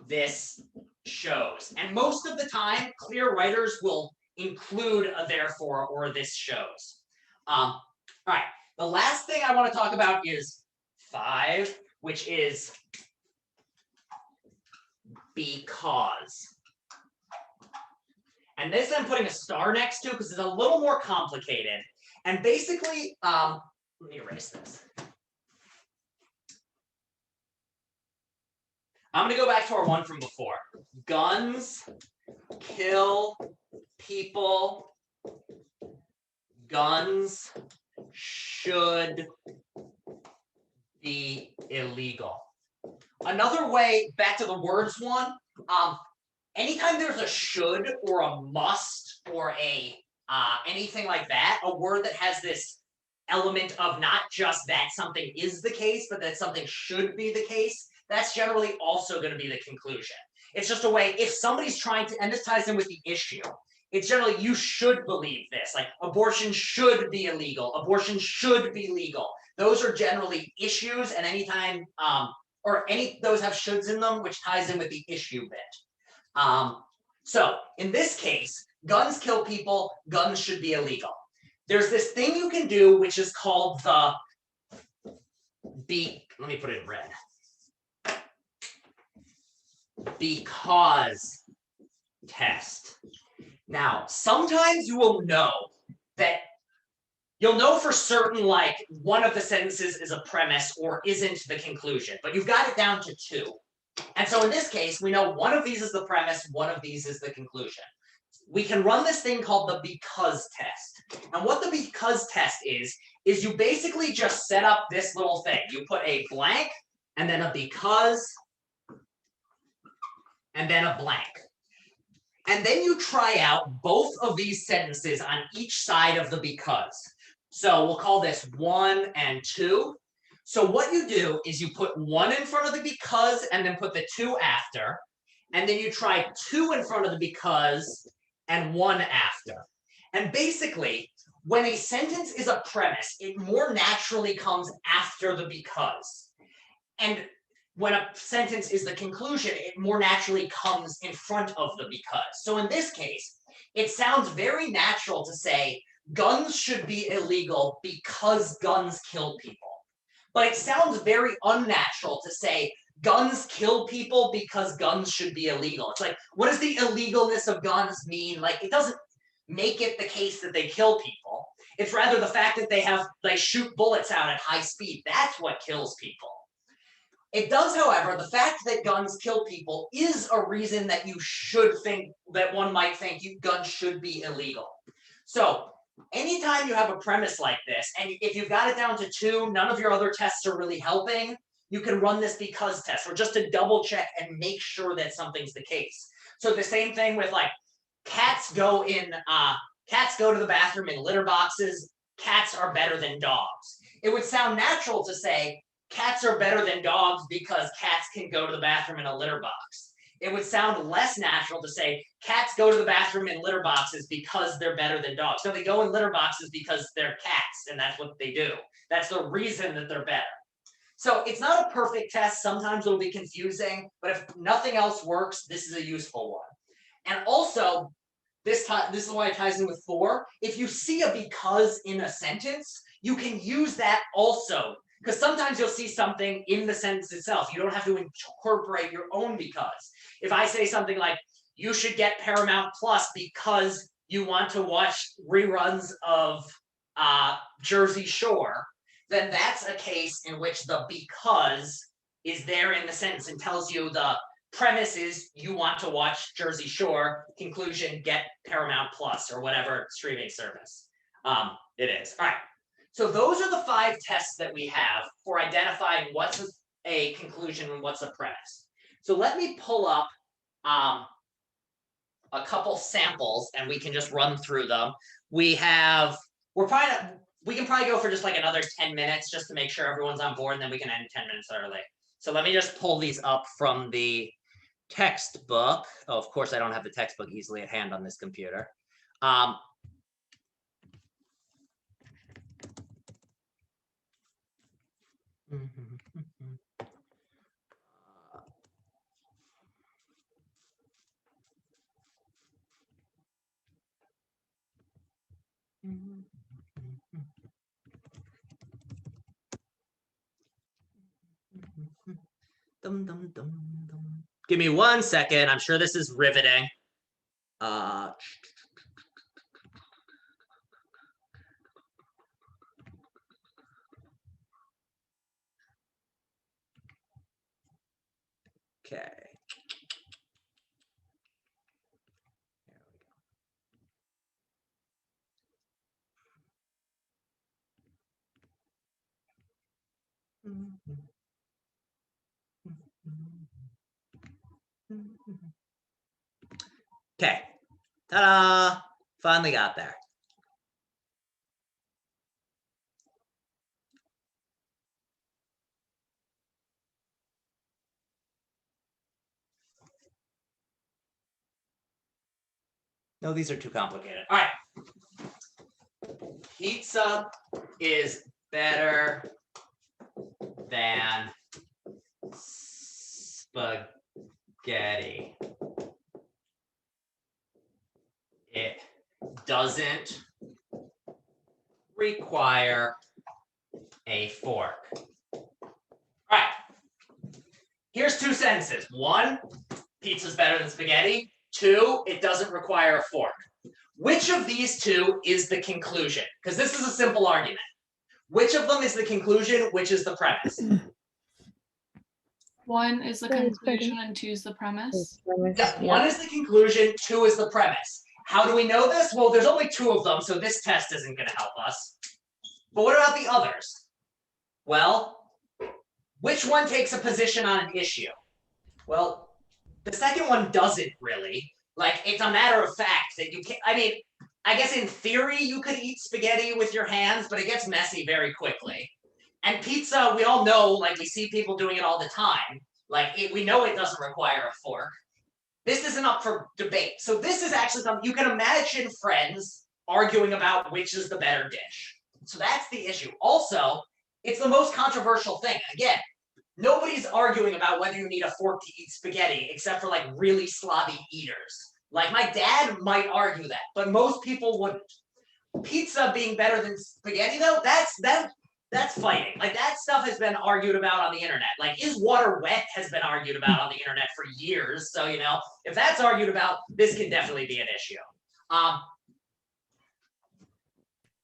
this shows. And most of the time, clear writers will include a therefore or this shows. All right, the last thing I want to talk about is 5, which is because. And this I'm putting a star next to because it's a little more complicated. And basically, let me erase this. I'm going to go back to our one from before. Guns kill people. Guns should be illegal. Another way, back to the words one, anytime there's a should or a must or a anything like that, a word that has this element of not just that something is the case, but that something should be the case, that's generally also going to be the conclusion. It's just a way, if somebody's trying to, and this ties in with the issue, it's generally you should believe this, like abortion should be illegal, abortion should be legal. Those are generally issues, and anytime, those have shoulds in them, which ties in with the issue bit. So in this case, guns kill people, guns should be illegal. There's this thing you can do, which is called the let me put it in red. Because test. Now, sometimes you will know that you'll know for certain like one of the sentences is a premise or isn't the conclusion, but you've got it down to 2. And so in this case, we know one of these is the premise, one of these is the conclusion. We can run this thing called the because test. And what the because test is you basically just set up this little thing. You put a blank and then a because and then a blank. And then you try out both of these sentences on each side of the because. So we'll call this 1 and 2. So what you do is you put 1 in front of the because and then put the 2 after. And then you try 2 in front of the because and 1 after. And basically, when a sentence is a premise, it more naturally comes after the because. And when a sentence is the conclusion, it more naturally comes in front of the because. So in this case, it sounds very natural to say guns should be illegal because guns kill people. But it sounds very unnatural to say guns kill people because guns should be illegal. It's like, what does the illegalness of guns mean? Like, it doesn't make it the case that they kill people. It's rather the fact that they shoot bullets out at high speed. That's what kills people. It does, however, the fact that guns kill people is a reason that you should think that one might think guns should be illegal. So anytime you have a premise like this, and if you've got it down to 2, none of your other tests are really helping, you can run this because test, or just to double check and make sure that something's the case. So the same thing with like cats go to the bathroom in litter boxes. Cats are better than dogs. It would sound natural to say cats are better than dogs because cats can go to the bathroom in a litter box. It would sound less natural to say cats go to the bathroom in litter boxes because they're better than dogs. No, they go in litter boxes because they're cats and that's what they do. That's the reason that they're better. So it's not a perfect test. Sometimes it'll be confusing, but if nothing else works, this is a useful one. And also, this is why it ties in with 4. If you see a because in a sentence, you can use that also. Because sometimes you'll see something in the sentence itself. You don't have to incorporate your own because. If I say something like, you should get Paramount Plus because you want to watch reruns of Jersey Shore, then that's a case in which the because is there in the sentence and tells you the premise is you want to watch Jersey Shore, conclusion, get Paramount Plus or whatever streaming service it is. All right. So those are the 5 tests that we have for identifying what's a conclusion and what's a premise. So let me pull up a couple samples and we can just run through them. We can probably go for just like another 10 minutes just to make sure everyone's on board, and then we can end 10 minutes early. So let me just pull these up from the textbook. Oh, of course, I don't have the textbook easily at hand on this computer. Give me 1 second. I'm sure this is riveting. Okay. Okay. Ta-da! Finally got there. No, these are too complicated. All right. Pizza is better than spaghetti. It doesn't require a fork. All right. Here's 2 sentences. 1, pizza's better than spaghetti. 2, it doesn't require a fork. Which of these two is the conclusion? Because this is a simple argument. Which of them is the conclusion? Which is the premise? 1 is the That is conclusion and 2 is the premise. Yeah, 1 is the conclusion, 2 is the premise. How do we know this? Well, there's only 2 of them, so this test isn't going to help us. But what about the others? Well, which one takes a position on an issue? Well, the second one doesn't really. Like, it's a matter of fact that you can't, I mean, I guess in theory you could eat spaghetti with your hands, but it gets messy very quickly. And pizza, we all know, like we see people doing it all the time. Like we know it doesn't require a fork. This isn't up for debate. So this is actually something you can imagine friends arguing about which is the better dish. So that's the issue. Also, it's the most controversial thing. Again, nobody's arguing about whether you need a fork to eat spaghetti, except for like really slobby eaters. Like my dad might argue that, but most people wouldn't. Pizza being better than spaghetti, though, that's fighting. Like that stuff has been argued about on the internet. Like, is water wet has been argued about on the internet for years. So, you know, if that's argued about, this can definitely be an issue.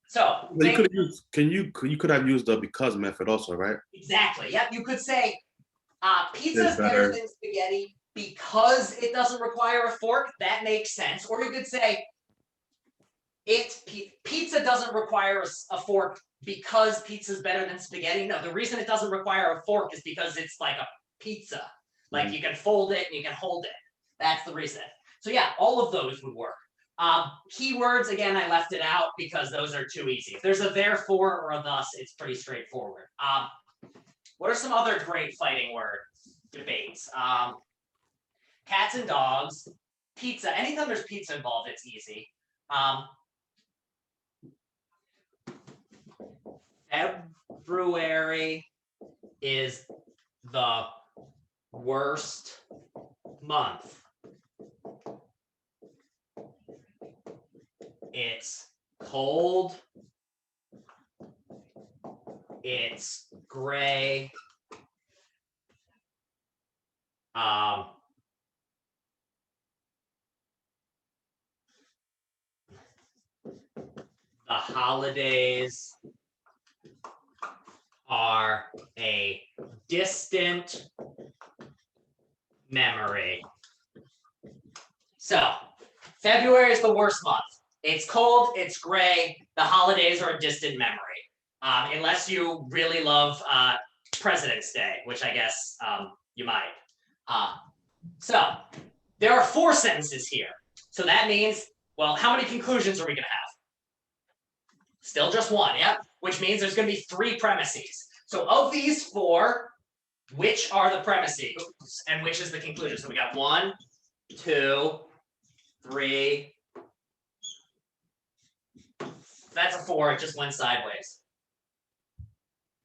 So But you could have used, you could have used the because method also, right? exactly. Yep. You could say pizza is better than spaghetti because it doesn't require a fork. That makes sense. Or you could say pizza doesn't require a fork because pizza is better than spaghetti. No, the reason it doesn't require a fork is because it's like a pizza. Like you can fold it and you can hold it. That's the reason. So yeah, all of those would work. Keywords, again, I left it out because those are too easy. If there's a therefore or a thus, it's pretty straightforward. What are some other great fighting word debates? Cats and dogs, pizza. Anytime there's pizza involved, it's easy. February is the worst month. It's cold. It's gray. The holidays are a distant memory. So, February is the worst month. It's cold, it's gray, the holidays are a distant memory. Unless you really love President's Day, which I guess you might. So, there are 4 sentences here. So that means, well, how many conclusions are we gonna have? Still just 1, yep. Which means there's gonna be 3 premises. So of these 4, which are the premises and which is the conclusion? So we got 1, 2, 3. That's a 4, it just went sideways.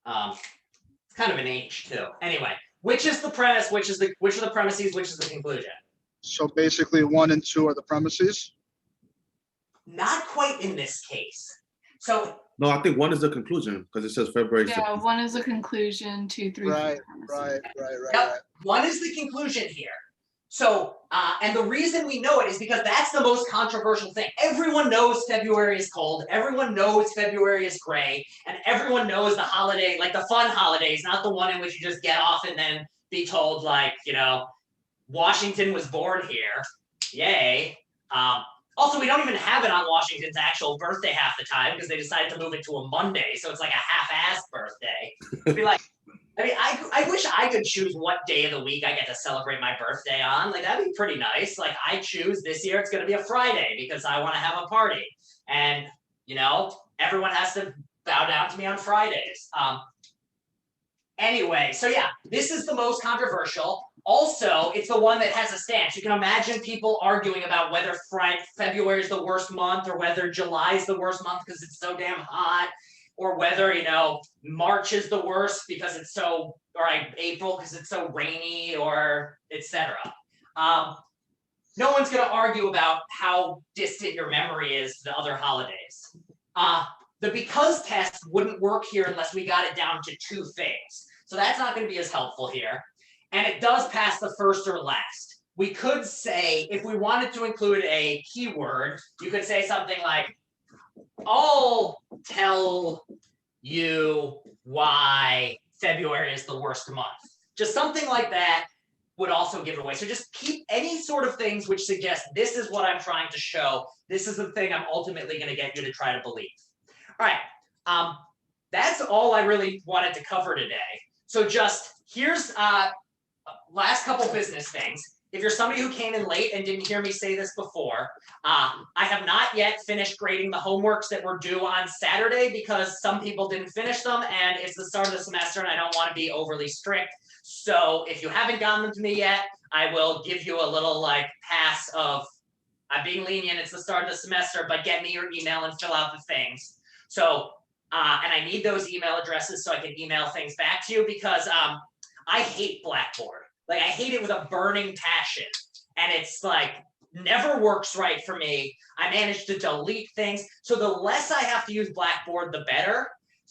It's kind of an H too. Anyway, which is the premise, which are the premises, which is the conclusion? So basically 1 and 2 are the premises? Not quite in this case. So No, I think 1 is the conclusion because it says February. Yeah, 1 is the conclusion, 2, 3, Right, 4. right. yep, 1 is the conclusion here. So, and the reason we know it is because that's the most controversial thing. Everyone knows February is cold. Everyone knows February is gray. And everyone knows the holiday, like the fun holidays, not the one in which you just get off and then be told, like, you know, Washington was born here. Yay. Also, we don't even have it on Washington's actual birthday half the time because they decided to move it to a Monday. So it's like a half-assed birthday. It'd be like, I mean, I wish I could choose what day of the week I get to celebrate my birthday on. Like, that'd be pretty nice. Like, I choose this year it's going to be a Friday because I want to have a party. And, you know, everyone has to bow down to me on Fridays. Anyway, so yeah, this is the most controversial. Also, it's the one that has a stance. You can imagine people arguing about whether February is the worst month or whether July is the worst month because it's so damn hot. Or whether, you know, March is the worst because it's so, or April because it's so rainy, or etc. No one's going to argue about how distant your memory is to the other holidays. The because test wouldn't work here unless we got it down to 2 things. So that's not going to be as helpful here. And it does pass the first or last. we could say, if we wanted to include a keyword, you could say something like, I'll tell you why February is the worst month. Just something like that would also give it away. So just keep any sort of things which suggest this is what I'm trying to show. This is the thing I'm ultimately going to get you to try to believe. All right. That's all I really wanted to cover today. So just here's last couple business things. If you're somebody who came in late and didn't hear me say this before, I have not yet finished grading the homeworks that were due on Saturday because some people didn't finish them and it's the start of the semester and I don't want to be overly strict. So if you haven't gotten them to me yet, I will give you a little like pass of, I'm being lenient, it's the start of the semester, but get me your email and fill out the things. So, and I need those email addresses so I can email things back to you because I hate Blackboard. Like I hate it with a burning passion. And it's like, never works right for me. I manage to delete things. So the less I have to use Blackboard, the better,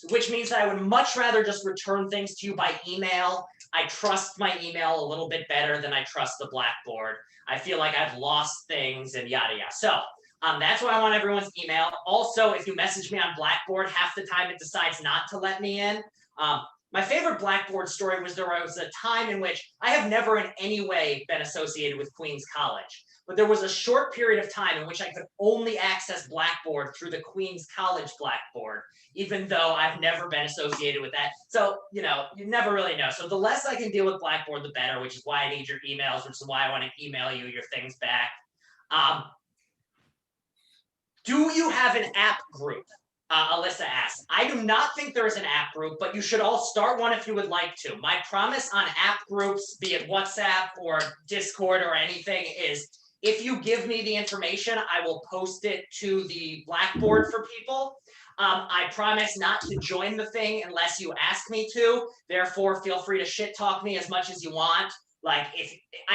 which means that I would much rather just return things to you by email. I trust my email a little bit better than I trust the Blackboard. I feel like I've lost things and yada, yada. So that's why I want everyone's email. Also, if you message me on Blackboard, half the time it decides not to let me in. My favorite Blackboard story was there was a time in which I have never in any way been associated with Queens College, but there was a short period of time in which I could only access Blackboard through the Queens College Blackboard, even though I've never been associated with that. So, you know, you never really know. So the less I can deal with Blackboard, the better, which is why I need your emails, which is why I want to email you your things back. Do you have an app group? Alyssa asks. I do not think there is an app group, but you should all start one if you would like to. My promise on app groups, be it WhatsApp or Discord or anything, is if you give me the information, I will post it to the Blackboard for people. I promise not to join the thing unless you ask me to. Therefore, feel free to shit talk me as much as you want. Like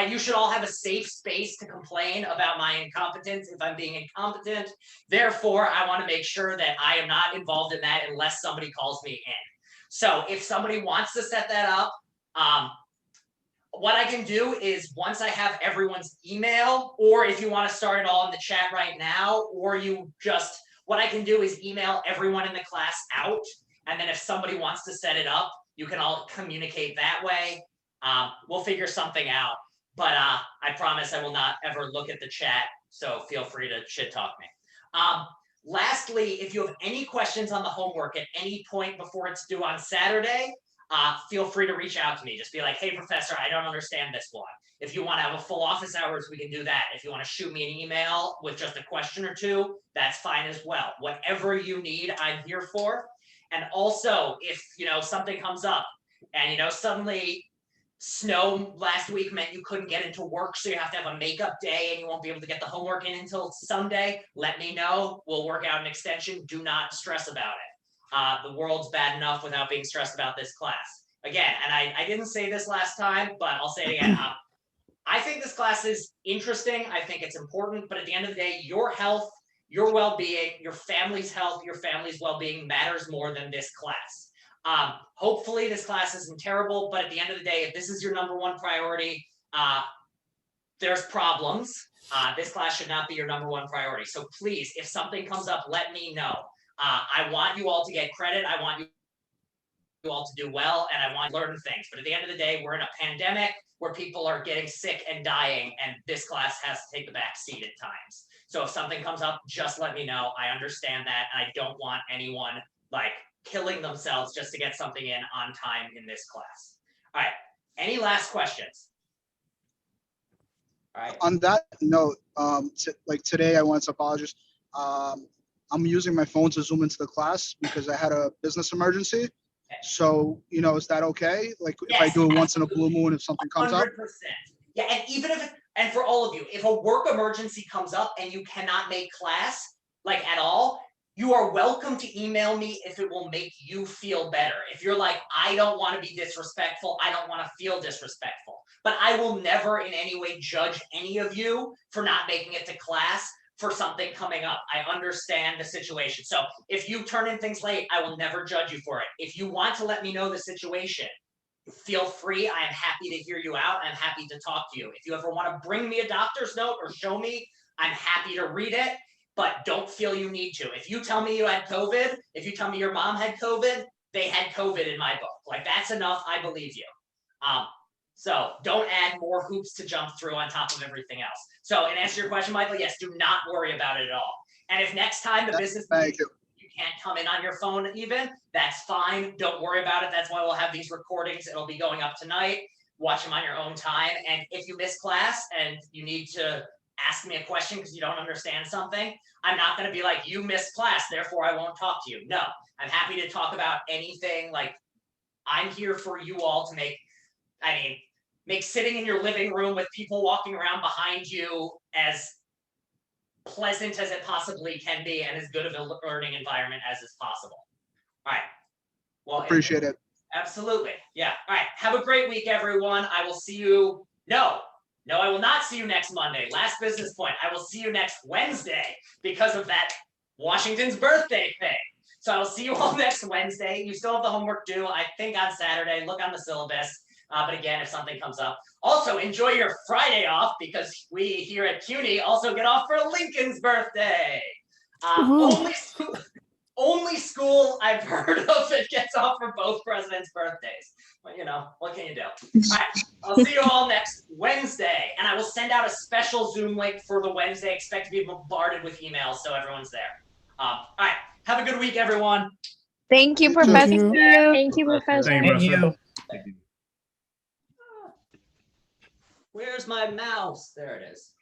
you should all have a safe space to complain about my incompetence if I'm being incompetent. Therefore, I want to make sure that I am not involved in that unless somebody calls me in. So if somebody wants to set that up, what I can do is once I have everyone's email, or if you want to start it all in the chat right now, or what I can do is email everyone in the class out. And then if somebody wants to set it up, you can all communicate that way. We'll figure something out, but I promise I will not ever look at the chat, so feel free to shit talk me. Lastly, if you have any questions on the homework at any point before it's due on Saturday, feel free to reach out to me. Just be like, hey, professor, I don't understand this one. If you want to have a full office hours, we can do that. If you want to shoot me an email with just a question or two, that's fine as well. Whatever you need, I'm here for. And also, if something comes up and suddenly snow last week meant you couldn't get into work, so you have to have a makeup day and you won't be able to get the homework in until Sunday, let me know. We'll work out an extension. Do not stress about it. The world's bad enough without being stressed about this class. Again, and I didn't say this last time, but I'll say it again. I think this class is interesting. I think it's important, but at the end of the day, your health, your well-being, your family's health, your family's well-being matters more than this class. Hopefully this class isn't terrible, but at the end of the day, if this is your number one priority, there's problems. This class should not be your number one priority. So please, if something comes up, let me know. I want you all to get credit. I want you all to do well, and I want to learn things. But at the end of the day, we're in a pandemic where people are getting sick and dying, and this class has to take the back seat at times. So if something comes up, just let me know. I understand that. And I don't want anyone killing themselves just to get something in on time in this class. All right. Any last questions? All right. On that note, today I want to apologize. I'm using my phone to Zoom into the class because I had a business emergency. So, is that okay? If I do it once in a blue moon, if something comes up? 100%. Yeah, and even and for all of you, if a work emergency comes up and you cannot make class, at all, you are welcome to email me if it will make you feel better. If you're like, I don't want to be disrespectful, I don't want to feel disrespectful, but I will never in any way judge any of you for not making it to class for something coming up. I understand the situation. So if you turn in things late, I will never judge you for it. If you want to let me know the situation, feel free. I am happy to hear you out. I'm happy to talk to you. If you ever want to bring me a doctor's note or show me, I'm happy to read it, but don't feel you need to. If you tell me you had COVID, if you tell me your mom had COVID, they had COVID in my book. Like, that's enough. I believe you. So don't add more hoops to jump through on top of everything else. So in answer to your question, Michael, yes, do not worry about it at all. And if next time the business Thank you. you can't come in on your phone even, that's fine. Don't worry about it. That's why we'll have these recordings. It'll be going up tonight. Watch them on your own time. And if you miss class and you need to ask me a question because you don't understand something, I'm not going to be like, you missed class, therefore I won't talk to you. No, I'm happy to talk about anything. Like, I'm here for you all to make sitting in your living room with people walking around behind you as pleasant as it possibly can be and as good of a learning environment as is possible. All right. Well, Appreciate it. absolutely. Yeah. All right. Have a great week, everyone. I will see you. No, I will not see you next Monday. Last business point. I will see you next Wednesday because of that Washington's birthday thing. So I will see you all next Wednesday. You still have the homework due, I think, on Saturday. Look on the syllabus. But again, if something comes up, also enjoy your Friday off because we here at CUNY also get off for Lincoln's birthday. Only school I've heard of that gets off for both presidents' birthdays. But you know, what can you do? All right, I'll see you all next Wednesday. And I will send out a special Zoom link for the Wednesday. Expect to be bombarded with emails so everyone's there. All right, have a good week, everyone. Thank you, Thank Professor. you. Thank you, Professor. Thank you. Where's my mouse? There it is.